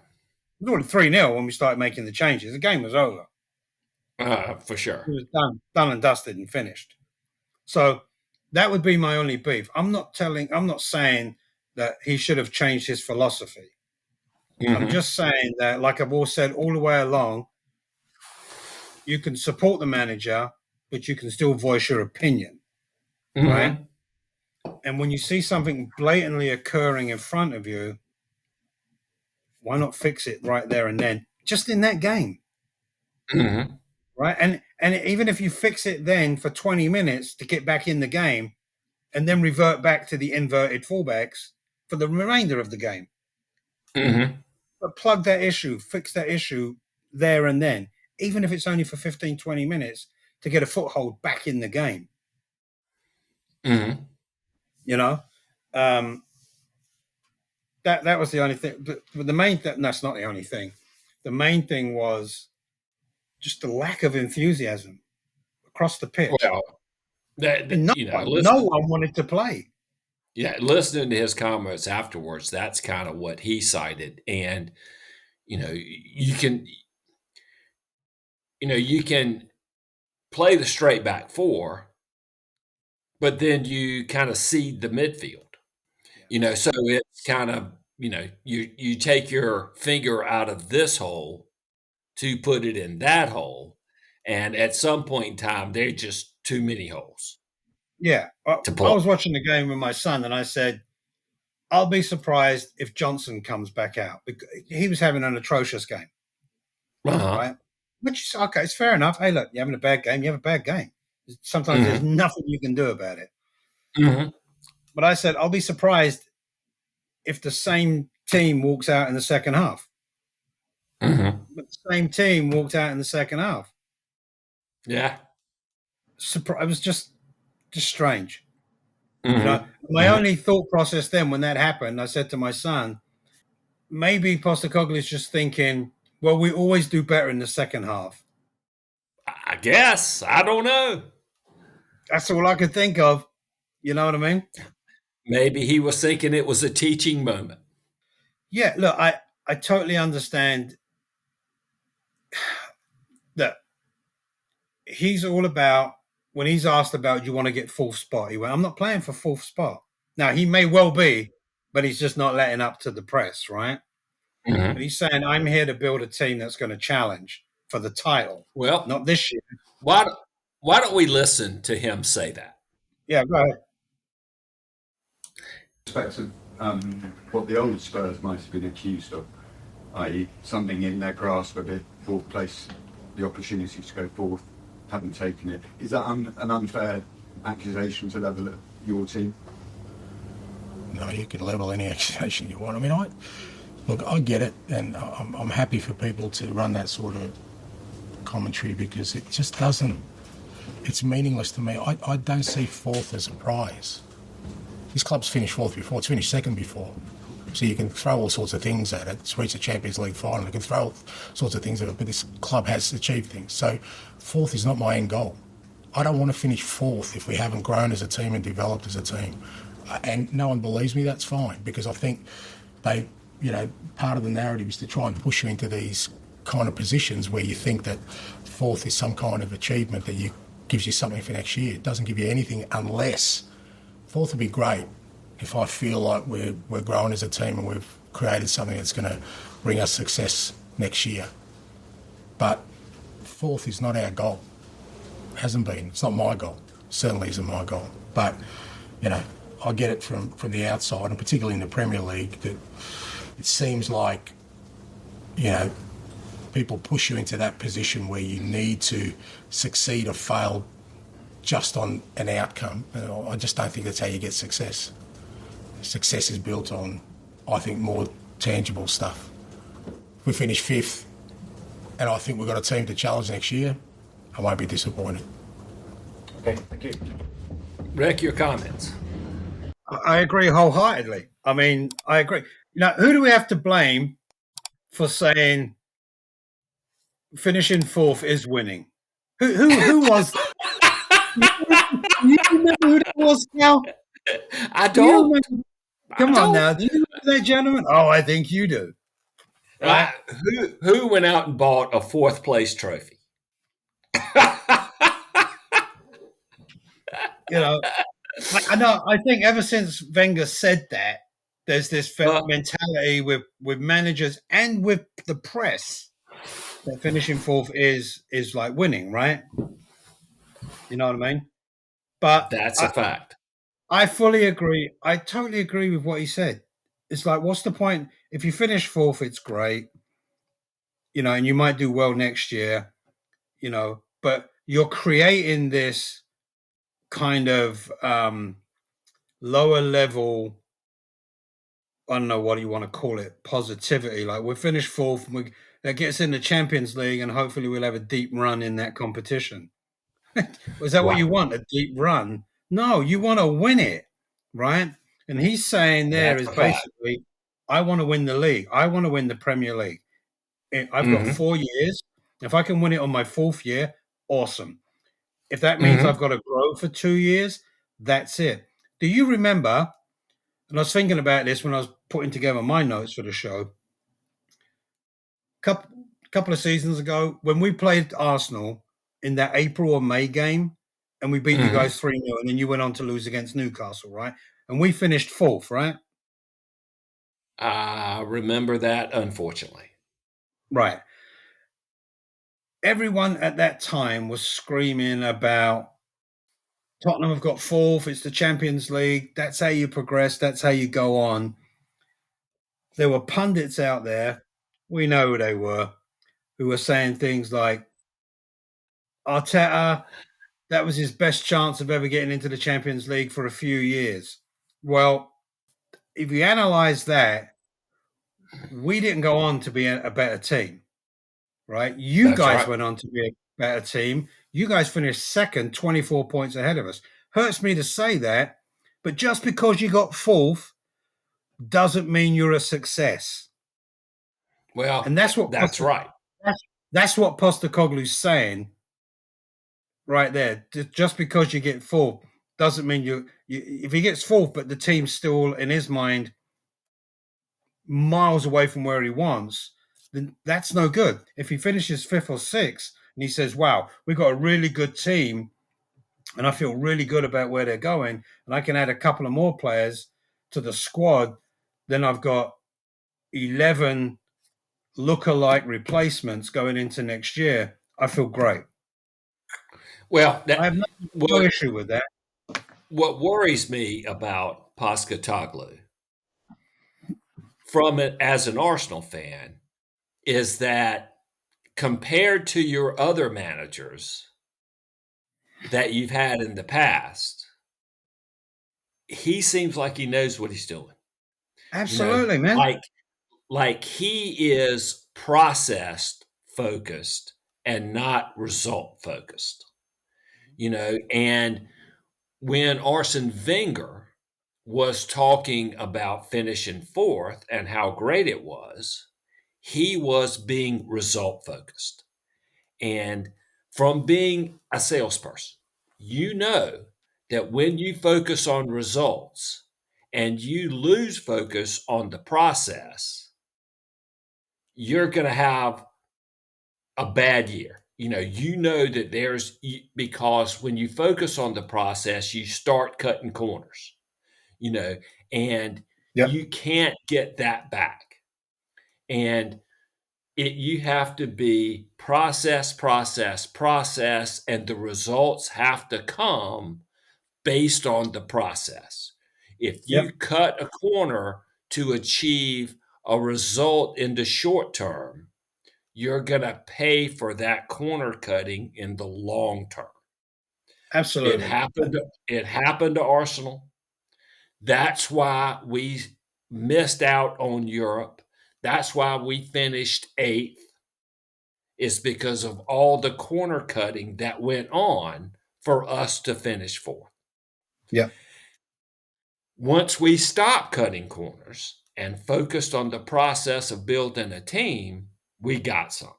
We were already 3-0 when we started making the changes. The game was over. For It sure. was done and dusted and finished. So that would be my only beef. I'm not saying that he should have changed his philosophy. I'm Mhm, just saying that, like I've all said all the way along, you can support the manager, but you can still voice your opinion, right? mhm, And when you see something blatantly occurring in front of you, why not fix it right there and then, just in that game, mhm, right? And even if you fix it then for 20 minutes to get back in the game, and then revert back to the inverted fullbacks for the remainder of the game, mhm, but plug that issue, fix that issue there and then, even if it's only for 15, 20 minutes to get a foothold back in the game, mhm. you know. Um, that was the only thing. But the main that's not the only thing. The main thing was just the lack of enthusiasm across the pitch. Well, that, I mean, that you know, no listen, one wanted to play. yeah, listening to his comments afterwards, that's kind of what he cited. And you can play the straight back four, but then you kind of seed the midfield. So it's kind of, you take your finger out of this hole to put it in that hole, and at some point in time, there are just too many holes Yeah, to I plug. was watching the game with my son, and I said, "I'll be surprised if Johnson comes back out." He was having an atrocious game, Uh-huh. right? Which is okay. It's fair enough. Hey, look, you're having a bad game. You have a bad game. Sometimes there's Mhm. nothing you can do about it. Mhm. But I said, I'll be surprised if the same team walks out in the second half. Mhm. But the same team walked out in the second half. Yeah. It was just strange. Mhm. My Mhm. only thought process then when that happened, I said to my son, maybe Postecoglou is just thinking, well, we always do better in the second half. I guess. I don't know. That's all I could think of. You know what I mean? Maybe he was thinking it was a teaching moment. Yeah, look, I totally understand that he's all about when he's asked about, do you want to get fourth spot? He went, I'm not playing for fourth spot. Now, he may well be, but he's just not letting up to the press, right? But Mhm. he's saying, I'm here to build a team that's going to challenge for the title, Well, not this year. why why don't we listen to him say that? Yeah, go ahead. Respect of what the old Spurs might have been accused of, i.e., something in their grasp of it, fourth place, the opportunity to go fourth, haven't taken it. Is that an unfair accusation to level at your team? No, you can level any accusation you want. I mean, I get it, and I'm happy for people to run that sort of commentary because it just doesn't. It's meaningless to me. I don't see fourth as a prize. This club's finished fourth before. It's finished second before. So you can throw all sorts of things at it. It's reached the Champions League final. You can throw all sorts of things at it, but this club has achieved things. So fourth is not my end goal. I don't want to finish fourth if we haven't grown as a team and developed as a team. And no one believes me, that's fine, because I think part of the narrative is to try and push you into these kind of positions where you think that fourth is some kind of achievement that gives you something for next year. It doesn't give you anything unless fourth would be great if I feel like we're growing as a team and we've created something that's going to bring us success next year. But fourth is not our goal. It hasn't been. It's not my goal. It certainly isn't my goal. But, I get it from the outside, and particularly in the Premier League, that it seems like, people push you into that position where you need to succeed or fail just on an outcome. I just don't think that's how you get success. Success is built on, I think, more tangible stuff. If we finish fifth and I think we've got a team to challenge next year, I won't be disappointed. Okay, thank you. Rick, your comments. I agree wholeheartedly. I mean, I agree. Who do we have to blame for saying finishing fourth is winning? Who was? You remember who that was, Cal? I Do you don't. remember? I Come on don't. now. Do you remember that gentleman? Oh, I think you do. Right? Who went out and bought a fourth place trophy? You know, I know. I think ever since Wenger said that, there's this Uh, mentality with managers and with the press that finishing fourth is like winning, right? You know what I mean? But that's a I, fact. I fully agree. I totally agree with what he said. It's like, what's the point? If you finish fourth, it's great, and you might do well next year, but you're creating this kind of lower level, I don't know what you want to call it, positivity. Like we're finished fourth, and that gets in the Champions League, and hopefully we'll have a deep run in that competition. Is that what Right. you want? A deep run? No, you want to win it, right? And he's saying there That's is a fact. basically, I want to win the league. I want to win the Premier League. I've got Hmm. 4 years. If I can win it on my fourth year, awesome. If that means I've Hmm. got to grow for 2 years, that's it. Do you remember? And I was thinking about this when I was putting together my notes for the show. Couple of seasons ago, when we played Arsenal in that April or May game, and we beat you Hmm. guys 3-0, and then you went on to lose against Newcastle, right? And we finished fourth, right? I remember that, unfortunately. Right. Everyone at that time was screaming about Tottenham have got fourth. It's the Champions League. That's how you progress. That's how you go on. There were pundits out there. We know who they were, who were saying things like Arteta, that was his best chance of ever getting into the Champions League for a few years. Well, if you analyze that, we didn't go on to be a better team, right? You That's guys right. went on to be a better team. You guys finished second, 24 points ahead of us. Hurts me to say that, but just because you got fourth doesn't mean you're a success. Well, And that's right. that's what Postecoglou's saying right there. Just because you get fourth doesn't mean you if he gets fourth, but the team's still in his mind miles away from where he wants, then that's no good. If he finishes fifth or sixth and he says, "Wow, we've got a really good team, and I feel really good about where they're going, and I can add a couple of more players to the squad," then I've got 11 look-alike replacements going into next year. I feel great. Well, I have no what issue with that. what worries me about Postecoglou from it as an Arsenal fan is that compared to your other managers that you've had in the past, he seems like he knows what he's doing. You know, Absolutely, man. like he is process focused and not result focused. And when Arsene Wenger was talking about finishing fourth and how great it was, he was being result focused. And from being a salesperson, you know that when you focus on results and you lose focus on the process, you're going to have a bad year. You know that because when you focus on the process, you start cutting corners, you know, and Yep. you can't get that back. And you have to be process, process, process, and the results have to come based on the process. If you Yep. cut a corner to achieve a result in the short term, you're going to pay for that corner cutting in the long term. It Absolutely. happened. It happened to Arsenal. That's why we missed out on Europe. That's why we finished eighth. Is because of all the corner cutting that went on for us to finish fourth. Yep. Once we stopped cutting corners and focused on the process of building a team, we got some.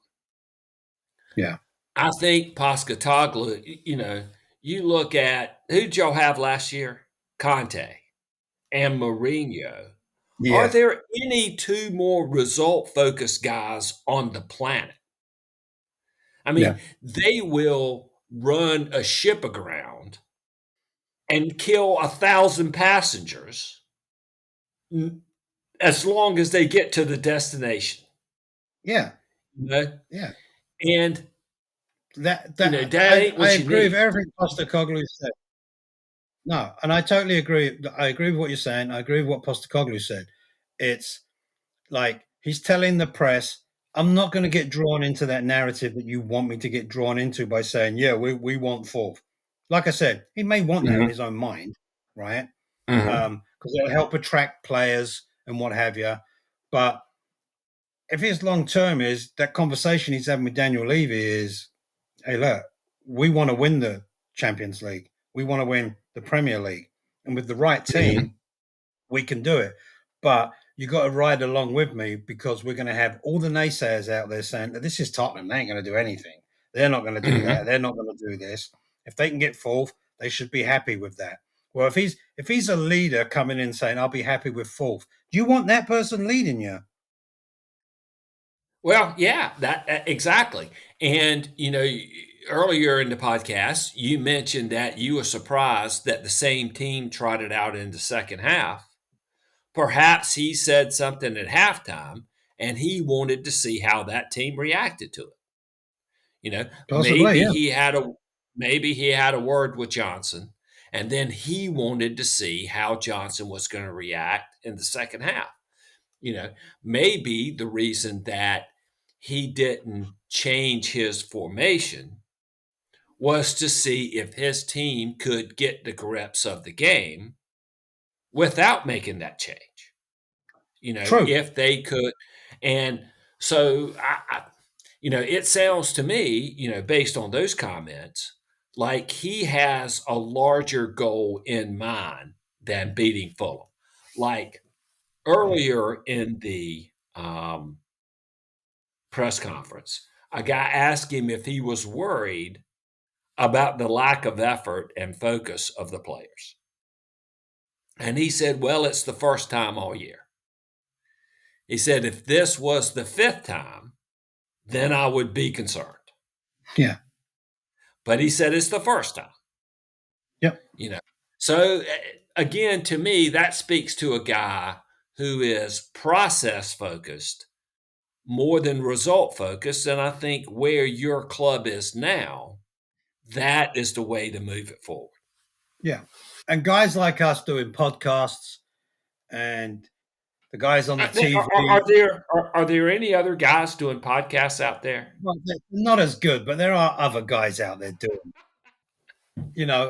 Yeah. I think Postecoglou, you look at who'd y'all have last year? Conte and Mourinho. Are Yeah. there any two more result focused guys on the planet? I Yeah. mean, they will run a ship aground and kill 1,000 passengers as long as they get to the destination. Yeah. You know? Yeah. And That that ain't I what you agree with need. everything Postecoglou said. No, and I totally agree. I agree with what you're saying. I agree with what Postecoglou said. It's like he's telling the press, I'm not going to get drawn into that narrative that you want me to get drawn into by saying, yeah, we want fourth. Like I said, he may want that in Mhm, his own mind, right? mhm. Because it'll help attract players and what have you. But if his long term is that conversation he's having with Daniel Levy is, hey, look, we want to win the Champions League. We want to win the Premier League. And with the right Mhm. team, we can do it. But you got to ride along with me because we're going to have all the naysayers out there saying that this is Tottenham. They ain't going to do anything. They're not going to do that. Mhm. They're not going to do this. If they can get fourth, they should be happy with that. Well, if he's a leader coming in saying I'll be happy with fourth, do you want that person leading you? Well, yeah, that exactly. And earlier in the podcast, you mentioned that you were surprised that the same team trotted out in the second half. perhaps he said something at halftime and he wanted to see how that team reacted to it. Possibly, yeah. Maybe he had a word with Johnson, and then he wanted to see how Johnson was going to react in the second half. Maybe the reason that he didn't change his formation was to see if his team could get the grips of the game without making that change. True. If they could. And so it sounds to me, based on those comments, like he has a larger goal in mind than beating Fulham. Like earlier in the press conference, a guy asked him if he was worried about the lack of effort and focus of the players. And he said, well, it's the first time all year. He said, if this was the fifth time, then I would be concerned. Yeah. But he said it's the first time. Yep. So again, to me, that speaks to a guy who is process focused more than result focused. And I think where your club is now, that is the way to move it forward. Yeah. And guys like us doing podcasts and the guys on the TV. Are there any other guys doing podcasts out there? Well, they're not as good, but there are other guys out there doing, and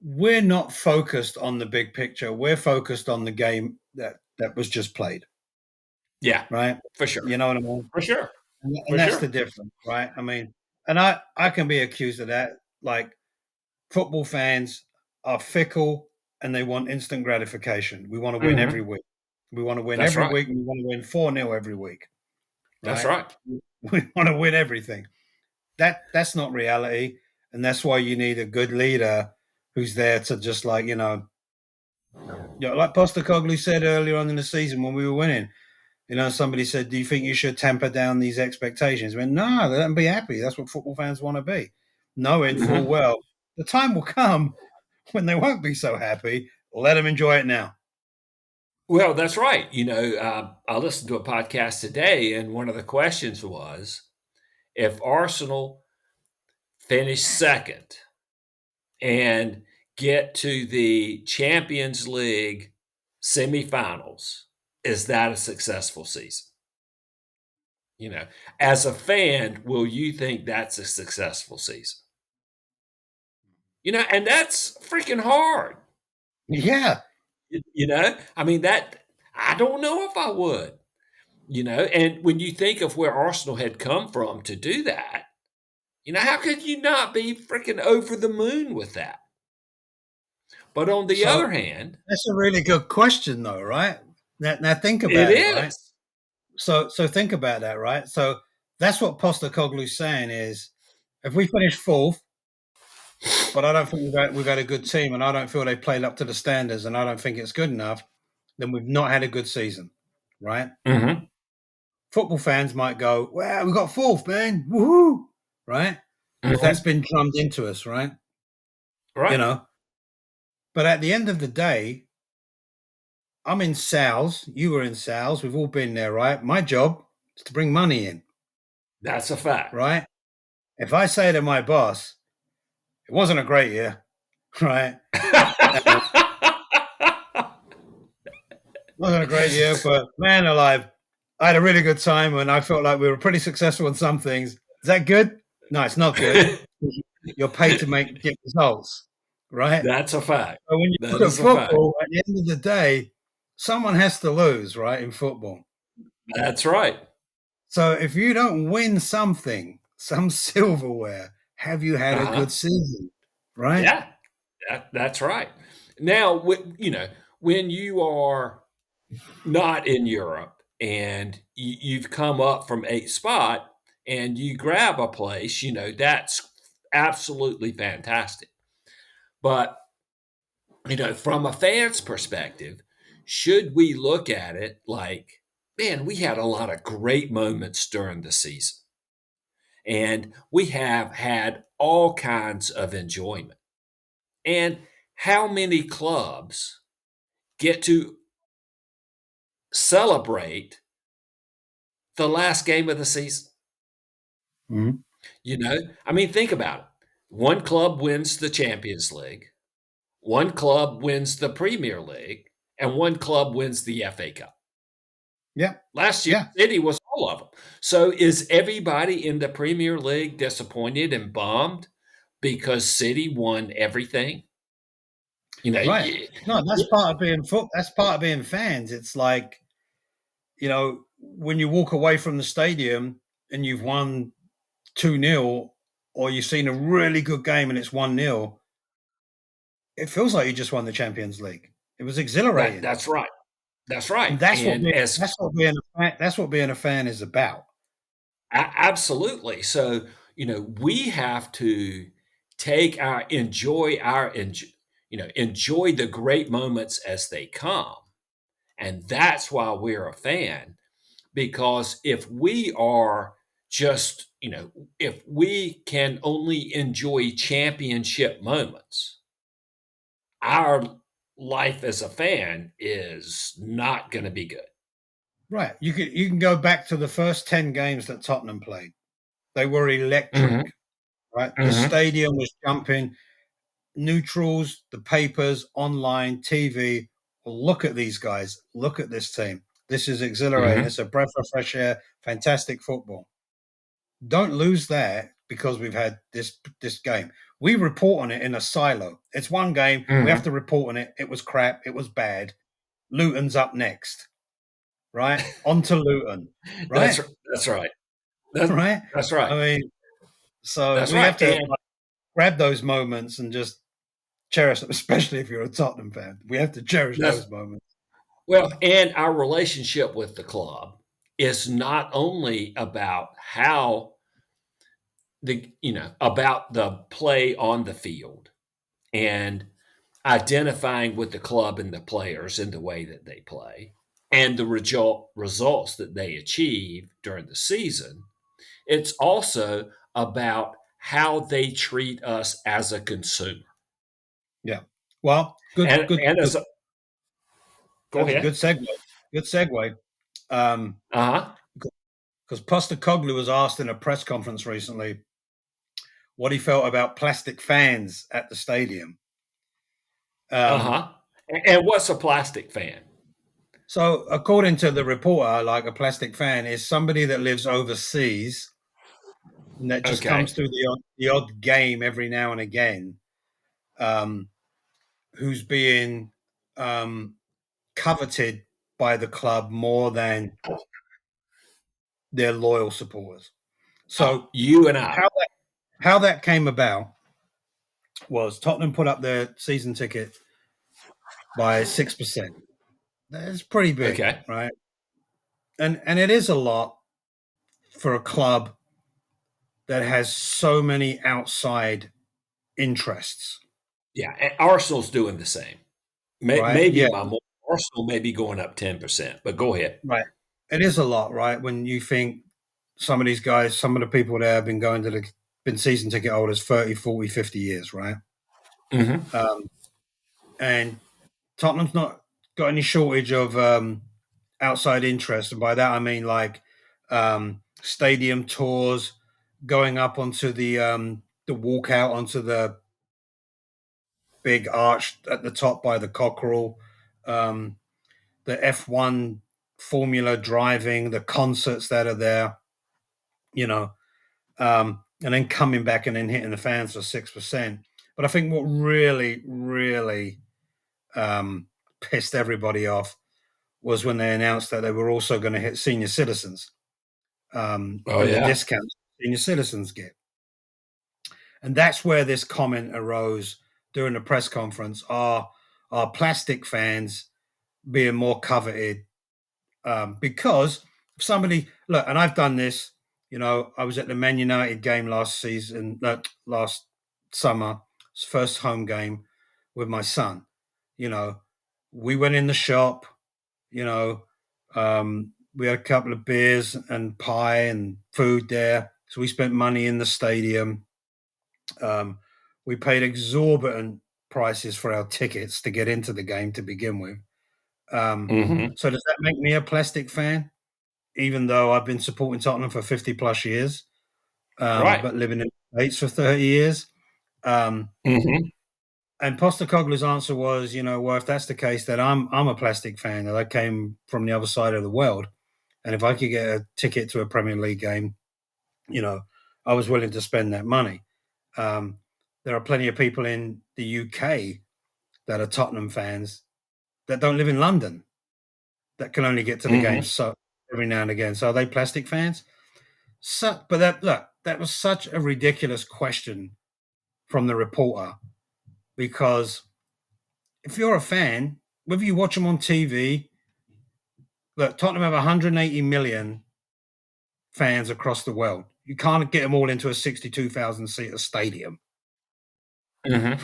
we're not focused on the big picture. We're focused on the game that was just played. Yeah. Right. For sure. You know what I mean? For sure. And that's the difference, right? I mean, and I can be accused of that. Like, football fans are fickle and they want instant gratification. We want to win every week. We want to win every week. And we want to win 4-0 every week. Right? That's right. We want to win everything. That's not reality. And that's why you need a good leader who's there to just like Postecoglou said earlier on in the season when we were winning, somebody said, do you think you should temper down these expectations? I mean, no, let them be happy. That's what football fans want to be. Knowing full well, the time will come when they won't be so happy. Let them enjoy it now. Well, that's right. I listened to a podcast today, and one of the questions was, if Arsenal finish second and get to the Champions League semifinals, is that a successful season? As a fan, will you think that's a successful season? And that's freaking hard. Yeah. I mean, I don't know if I would, and when you think of where Arsenal had come from to do that, how could you not be freaking over the moon with that? But on the other hand, that's a really good question, though, right? Now think about it, right? So think about that, right? So that's what Postecoglou's saying is, if we finish fourth, but I don't think we've had a good team, and I don't feel they played up to the standards, and I don't think it's good enough, then we've not had a good season, right? Mm-hmm. Football fans might go, "Wow, we got fourth, man! Woohoo!" Right? Because that's been drummed into us, right? Right. But at the end of the day, I'm in sales. You were in sales. We've all been there, right? My job is to bring money in. That's a fact, right? If I say to my boss, "It wasn't a great year," right? Wasn't a great year, but man alive, I had a really good time and I felt like we were pretty successful in some things. Is that good? No, it's not good. You're paid to get results, right? That's a fact. So when you look at football, at the end of the day, someone has to lose, right, in football. That's right. So if you don't win something, some silverware, have you had a good season, right? Yeah, that's right. Now, when you are not in Europe and you've come up from 8th spot and you grab a place, that's absolutely fantastic. But, from a fan's perspective, should we look at it like, man, we had a lot of great moments during the season. And we have had all kinds of enjoyment. And how many clubs get to celebrate the last game of the season. Mhm. I mean, think about it. One club wins the Champions League, one club wins the Premier League, and one club wins the FA Cup. Yeah. Last year, Yeah. City was all of them. So is everybody in the Premier League disappointed and bummed because City won everything? Right. No, that's part of being that's part of being fans. It's like, when you walk away from the stadium and you've won 2-0, or you've seen a really good game and it's 1-0, it feels like you just won the Champions League. It was exhilarating. that's right. That's And right. And that's what being a fan is about. absolutely. So, we have to enjoy the great moments as they come. And that's why we're a fan. Because if we are just, if we can only enjoy championship moments, our life as a fan is not going to be good. Right. You can go back to the first 10 games that Tottenham played. They were electric, right? The stadium was jumping. Neutrals, the papers, online, TV. Well, look at these guys. Look at this team. This is exhilarating. Mhm. It's a breath of fresh air. Fantastic football. Don't lose that because we've had this game. We report on it in a silo. It's one game. We have Mhm. to report on it. It was crap. It was bad. Luton's up next, right? On to Luton, That's right? that's right. That Right? that's I right. mean, so That's we have right. to And grab those moments and just cherish them, especially if you're a Tottenham fan. We have to cherish that's those moments. and our relationship with the club is not only about how about the play on the field and identifying with the club and the players in the way that they play and the results that they achieve during the season. It's also about how they treat us as a consumer. Yeah. Well, good, And good, and good. as a Go That's a good ahead. segue. Good segue. Uh-huh. Because Postecoglou was asked in a press conference recently what he felt about plastic fans at the stadium. Um, Uh-huh. And what's a plastic fan? so, according to the reporter, like a plastic fan is somebody that lives overseas and that just Okay. comes through the odd game every now and again, um, who's being um, coveted by the club more than their loyal supporters. Oh, So, you and I. how that came about was Tottenham put up their season ticket by 6%. That's pretty big, Okay. right? And it is a lot for a club that has so many outside interests, Yeah. And Arsenal's doing the same. right? Maybe Yeah, by more. Arsenal may be going up 10%, but go ahead. right. It is a lot, right? When you think some of these guys, some of the people there have been season ticket holders 30, 40, 50 years, right? Hmm. Um, and Tottenham's not got any shortage of outside interest, and by that I mean like stadium tours, going up onto the walkout onto the big arch at the top by the Cockerel, um, the F1 Formula driving, the concerts that are there, you know, and then coming back and then hitting the fans for 6%. But I think what really, really pissed everybody off was when they announced that they were also going to hit senior citizens, Oh, and the yeah. discounts senior citizens get. And that's where this comment arose during the press conference. Are plastic fans being more coveted? Because somebody, look, and I've done this, I was at the Man United game last summer, first home game with my son. We went in the shop, you know, we had a couple of beers and pie and food there. So we spent money in the stadium. Um, we paid exorbitant prices for our tickets to get into the game to begin with. So does that make me a plastic fan, even though I've been supporting Tottenham for 50 plus years, Right. but living in the States for 30 years? And Postecoglou's answer was, well, if that's the case, then I'm a plastic fan, and I came from the other side of the world, and if I could get a ticket to a Premier League game, I was willing to spend that money. There are plenty of people in the UK that are Tottenham fans that don't live in London that can only get to the games so every now and again. So are they plastic fans? But that was such a ridiculous question from the reporter, because if you're a fan, whether you watch them on TV, look, Tottenham have 180 million fans across the world. You can't get them all into a 62,000 seater stadium. Right?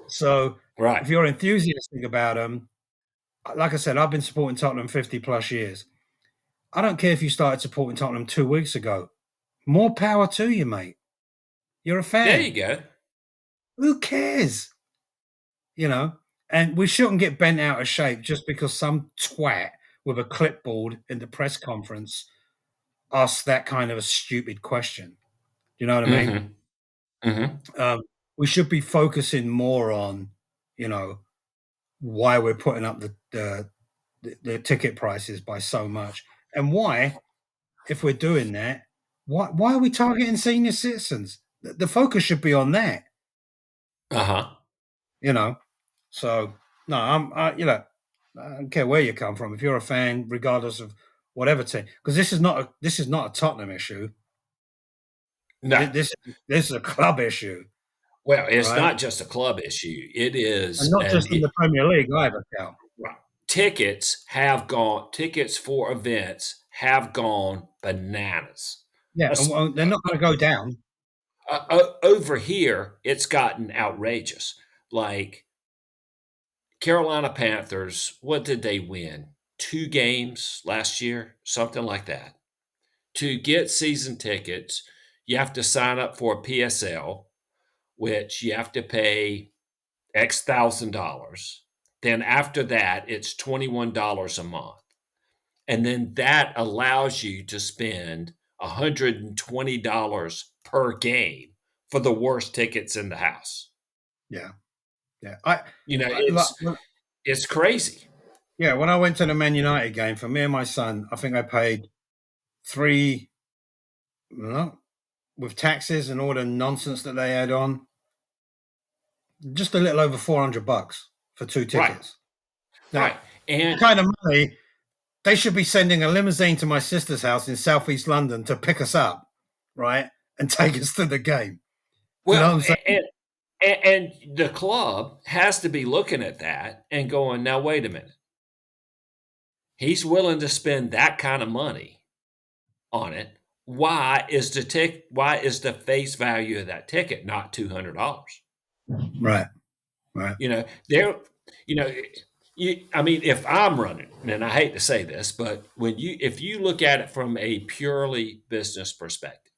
So if you're enthusiastic about them, like I said, I've been supporting Tottenham 50 plus years. I don't care if you started supporting Tottenham 2 weeks ago. More power to you, mate. You're a fan. There you go. Who cares? And we shouldn't get bent out of shape just because some twat with a clipboard in the press conference asks that kind of a stupid question. You know what I mean? We should be focusing more on, why we're putting up the ticket prices by so much, and why, if we're doing that, why are we targeting senior citizens? The focus should be on that. So no, I don't care where you come from. If you're a fan, regardless of whatever team, because this is not a Tottenham issue. No, this is a club issue. Well, it's not just a club issue. It is, and not just in the Premier League either, Cal. Right. Tickets for events have gone bananas. Yeah, and they're not going to go down. Over here, it's gotten outrageous. Like Carolina Panthers, what did they win? 2 games last year, something like that. To get season tickets, you have to sign up for a PSL, which you have to pay X $1,000. Then after that, it's $21 a month. And then that allows you to spend $120 per game for the worst tickets in the house. Yeah. Yeah. It's crazy. Yeah. When I went to the Man United game, for me and my son, I think I paid with taxes and all the nonsense that they had on, just a little over $400 for 2 tickets. Right. And the kind of money, they should be sending a limousine to my sister's house in southeast London to pick us up, right, and take us to the game. Well, you know what I'm saying? And the club has to be looking at that and going, now, wait a minute. He's willing to spend that kind of money on it. Why is the face value of that ticket not $200? Right. If I'm running, and I hate to say this, but if you look at it from a purely business perspective,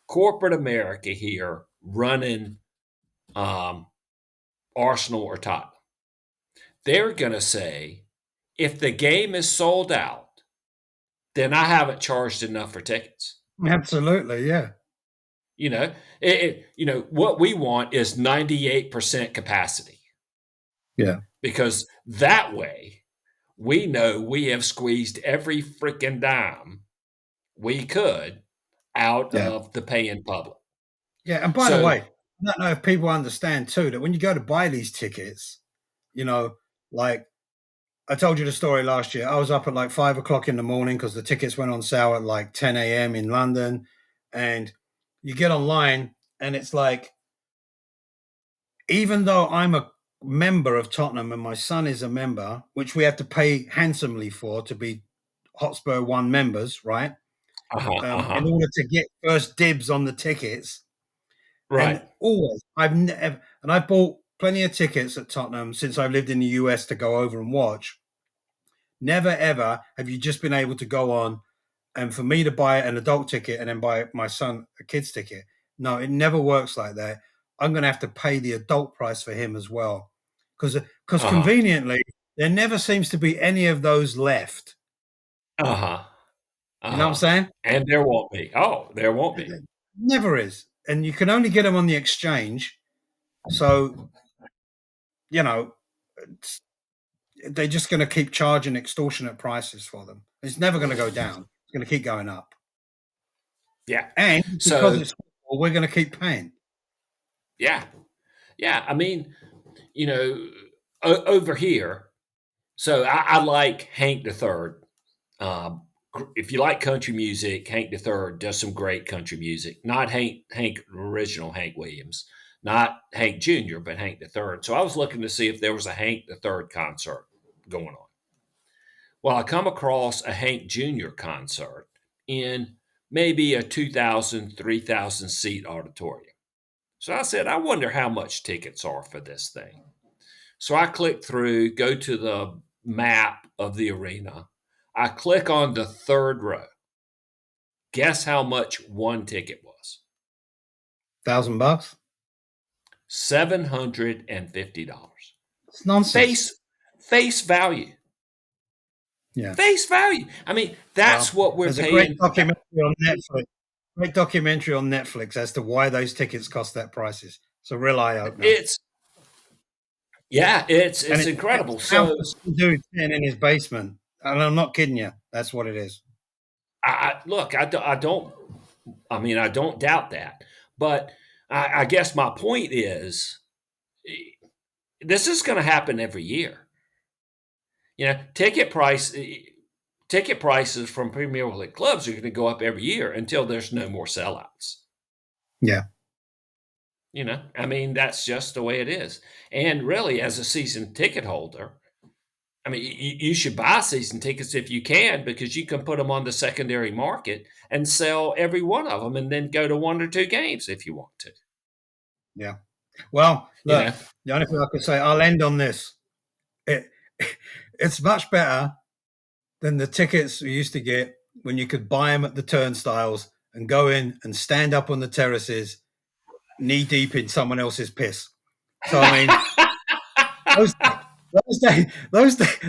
corporate America here running Arsenal or Tottenham, they're going to say, if the game is sold out, then I haven't charged enough for tickets. Absolutely, yeah. What we want is 98% capacity. Yeah. Because that way, we know we have squeezed every freaking dime we could out of the paying public. Yeah, and by the way, I don't know if people understand too that when you go to buy these tickets, like I told you the story last year. I was up at like 5 o'clock in the morning because the tickets went on sale at like 10 a.m. in London. And you get online and it's like, even though I'm a member of Tottenham and my son is a member, which we have to pay handsomely for to be Hotspur 1 members, right? In order to get first dibs on the tickets. Right. And always, I've bought plenty of tickets at Tottenham since I've lived in the US to go over and watch. Never, ever have you just been able to go on and for me to buy an adult ticket and then buy my son a kid's ticket. No, it never works like that. I'm going to have to pay the adult price for him as well. Because conveniently, there never seems to be any of those left. Uh-huh. You know what I'm saying? And there won't be. Oh, there won't be. It never is. And you can only get them on the exchange. So, you know, they're just going to keep charging extortionate prices for them. It's never going to go down. It's going to keep going up. Yeah. And because it's football, we're going to keep paying. Yeah. Yeah. I mean, over here, so I like Hank the Third. If you like country music, Hank the Third does some great country music. Not Hank original Hank Williams, not Hank Jr., but Hank the Third. So I was looking to see if there was a Hank the Third concert going on. Well, I come across a Hank Jr. concert in maybe a 2,000, 3,000 seat auditorium. So I said, I wonder how much tickets are for this thing. So I click through, go to the map of the arena. I click on the third row. Guess how much one ticket was? $1,000? $750. It's nonsense. Face value. Yeah. Face value. I mean, that's what we're There's paying. a great documentary on Netflix. Great documentary on Netflix as to why those tickets cost that prices. It's a real eye opener. It's incredible. So dude sitting in his basement, and I'm not kidding you. That's what it is. I don't doubt that, but I guess my point is, this is going to happen every year. Ticket prices from Premier League clubs are going to go up every year until there's no more sellouts. Yeah. I mean, that's just the way it is. And really, as a season ticket holder, I mean, you should buy season tickets if you can, because you can put them on the secondary market and sell every one of them and then go to one or two games if you want to. Yeah. Well, look, the only thing I could say, I'll end on this. It's much better than the tickets we used to get when you could buy them at the turnstiles and go in and stand up on the terraces knee deep in someone else's piss. So, I mean,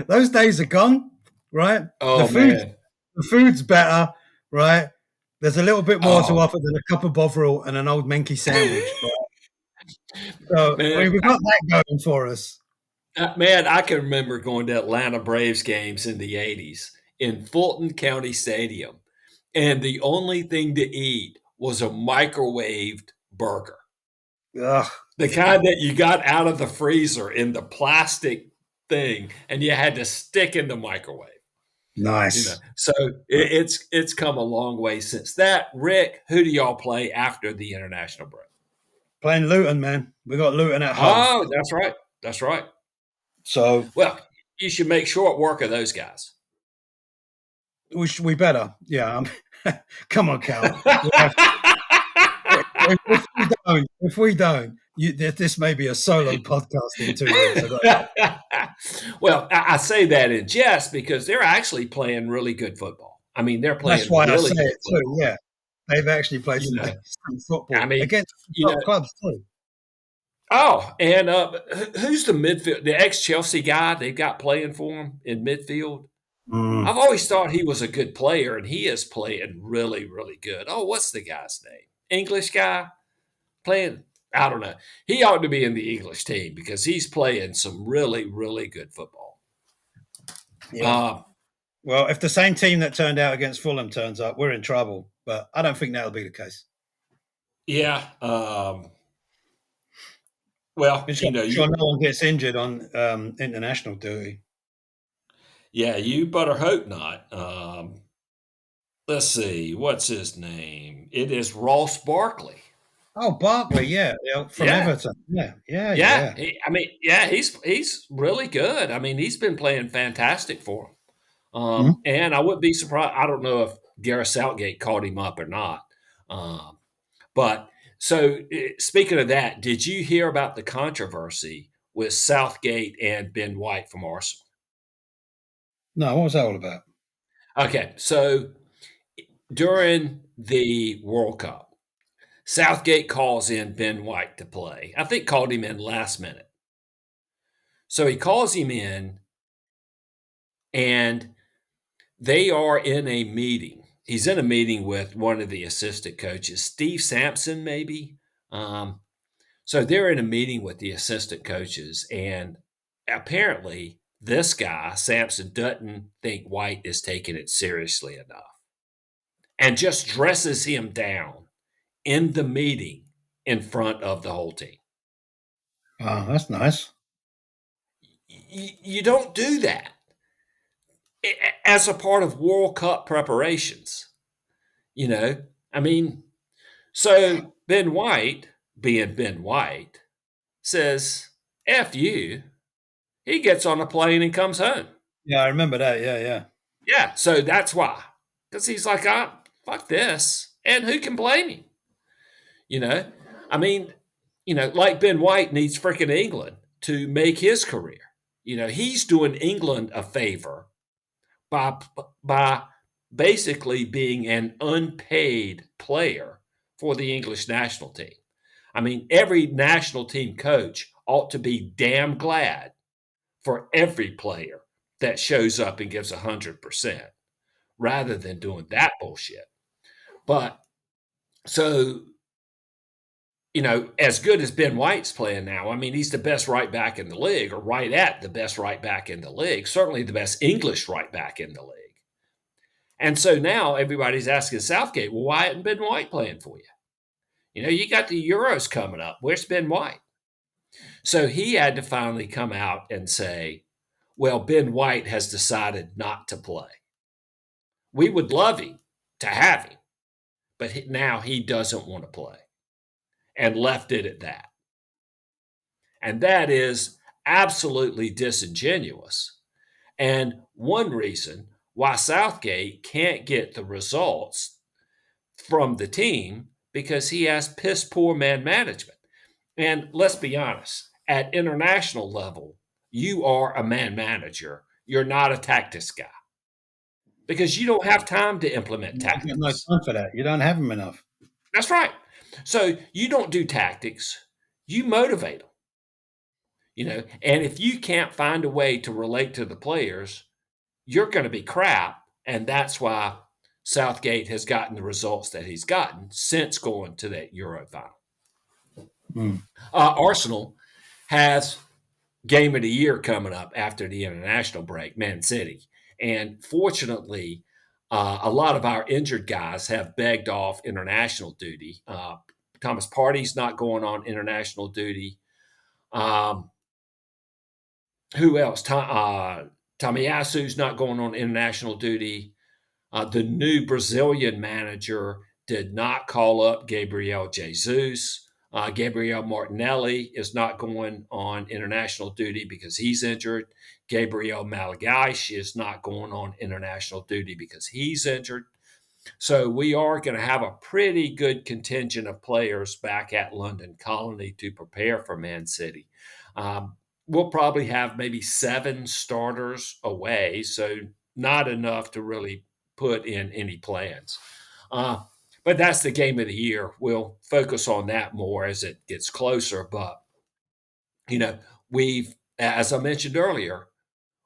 those days are gone, right? Oh, man. The food's better, right? There's a little bit more to offer than a cup of Bovril and an old Menke sandwich. Right? So, Man, I mean, we've got that going for us. Man, I can remember going to Atlanta Braves games in the 80s in Fulton County Stadium, and the only thing to eat was a microwaved burger. Ugh. The kind that you got out of the freezer in the plastic thing, and you had to stick in the microwave. Nice. So it's come a long way since that. Rick, who do y'all play after the international break? Playing Luton, man. We got Luton at home. Oh, that's right. That's right. So, well, you should make short work of those guys. We better. Yeah. Come on, Cal. If we don't, this may be a solo podcast in 2 weeks. Well, I say that in jest because they're actually playing really good football. I mean, they're playing. That's why really I say good it too. football. Yeah, they've actually played some football. I mean, against top clubs too. Oh, and who's the midfield? The ex-Chelsea guy they've got playing for them in midfield. I've always thought he was a good player, and he is playing really, really good. Oh, what's the guy's name? English guy playing. I don't know. He ought to be in the English team because he's playing some really, really good football. Yeah. Well, if the same team that turned out against Fulham turns up, we're in trouble. But I don't think that'll be the case. Yeah. Well, sure no one gets injured on international duty. Yeah, you better hope not. Let's see. What's his name? It is Ross Barkley. Oh, Barkley, yeah, from Everton. Yeah. He's really good. I mean, he's been playing fantastic for him. And I wouldn't be surprised. I don't know if Gareth Southgate called him up or not. But so speaking of that, did you hear about the controversy with Southgate and Ben White from Arsenal? No, what was that all about? Okay, so during the World Cup, Southgate calls in Ben White to play. I think called him in last minute. So he calls him in, And they are in a meeting. He's in a meeting with one of the assistant coaches, Steve Sampson, maybe. So they're in a meeting with the assistant coaches, and apparently this guy, Sampson, doesn't think White is taking it seriously enough and just dresses him down in the meeting in front of the whole team. Oh, that's nice. You don't do that as a part of World Cup preparations. I mean, so Ben White, being Ben White, says, F you. He gets on a plane and comes home. Yeah, I remember that. Yeah. Yeah, so that's why. Because he's like, fuck this. And who can blame him? I mean, like Ben White needs freaking England to make his career. He's doing England a favor by basically being an unpaid player for the English national team. I mean, every national team coach ought to be damn glad for every player that shows up and gives 100% rather than doing that bullshit. But so, as good as Ben White's playing now, I mean, he's the best right back in the league, or right at the best right back in the league, certainly the best English right back in the league. And so now everybody's asking Southgate, well, why isn't Ben White playing for you? You got the Euros coming up. Where's Ben White? So he had to finally come out and say, well, Ben White has decided not to play. We would love him to have him, but now he doesn't want to play, and left it at that. And that is absolutely disingenuous. And one reason why Southgate can't get the results from the team because he has piss poor man management. And let's be honest, at international level, you are a man manager. You're not a tactics guy because you don't have time to implement tactics. You got no time for that. You don't have them enough. That's right. So you don't do tactics. You motivate them. And if you can't find a way to relate to the players, you're going to be crap. And that's why Southgate has gotten the results that he's gotten since going to that Euro final. Arsenal has game of the year coming up after the international break, Man City. And fortunately, a lot of our injured guys have begged off international duty. Thomas Partey's not going on international duty. Who else? Tomiyasu's not going on international duty. The new Brazilian manager did not call up Gabriel Jesus. Gabriel Martinelli is not going on international duty because he's injured. Gabriel Malagaish is not going on international duty because he's injured. So we are going to have a pretty good contingent of players back at London Colony to prepare for Man City. We'll probably have maybe 7 starters away, so not enough to really put in any plans. But that's the game of the year. We'll focus on that more as it gets closer. But, we've, as I mentioned earlier,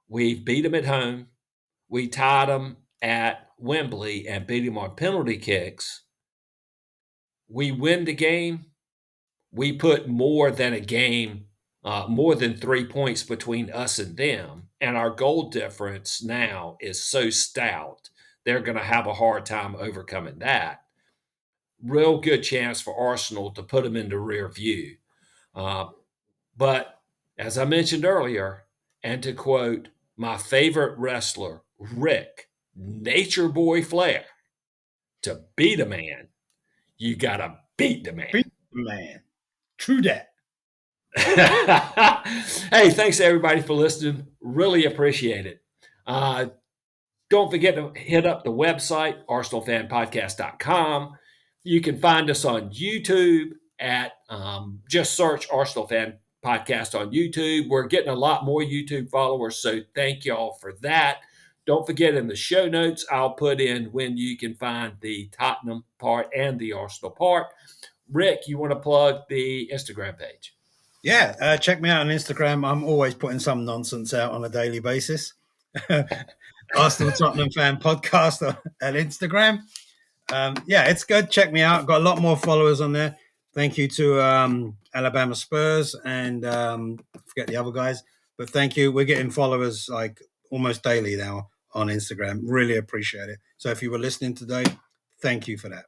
we've beat them at home. We tied them at Wembley and beat them on penalty kicks. We win the game. We put more than a game, more than 3 points between us and them. And our goal difference now is so stout, they're going to have a hard time overcoming that. Real good chance for Arsenal to put them into rear view. But as I mentioned earlier, and to quote my favorite wrestler, Rick, Nature Boy Flair, to beat a man, you got to beat the man. Beat the man. True that. Hey, thanks to everybody for listening. Really appreciate it. Don't forget to hit up the website, arsenalfanpodcast.com. You can find us on YouTube at just search Arsenal Fan Podcast on YouTube. We're getting a lot more YouTube followers, so thank y'all for that. Don't forget in the show notes, I'll put in when you can find the Tottenham part and the Arsenal part. Rick, you want to plug the Instagram page? Yeah, check me out on Instagram. I'm always putting some nonsense out on a daily basis. Arsenal Tottenham Fan Podcast at Instagram. Yeah, it's good. Check me out. Got a lot more followers on there. Thank you to Alabama Spurs and forget the other guys. But thank you. We're getting followers like almost daily now on Instagram. Really appreciate it. So if you were listening today, thank you for that.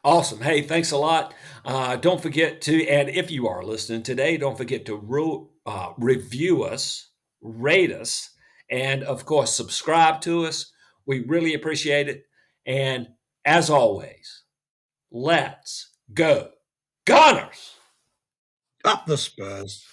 Awesome. Hey, thanks a lot. Don't forget to, and if you are listening today, don't forget to review us, rate us, and of course, subscribe to us. We really appreciate it. And as always, let's go Gunners! Up the Spurs.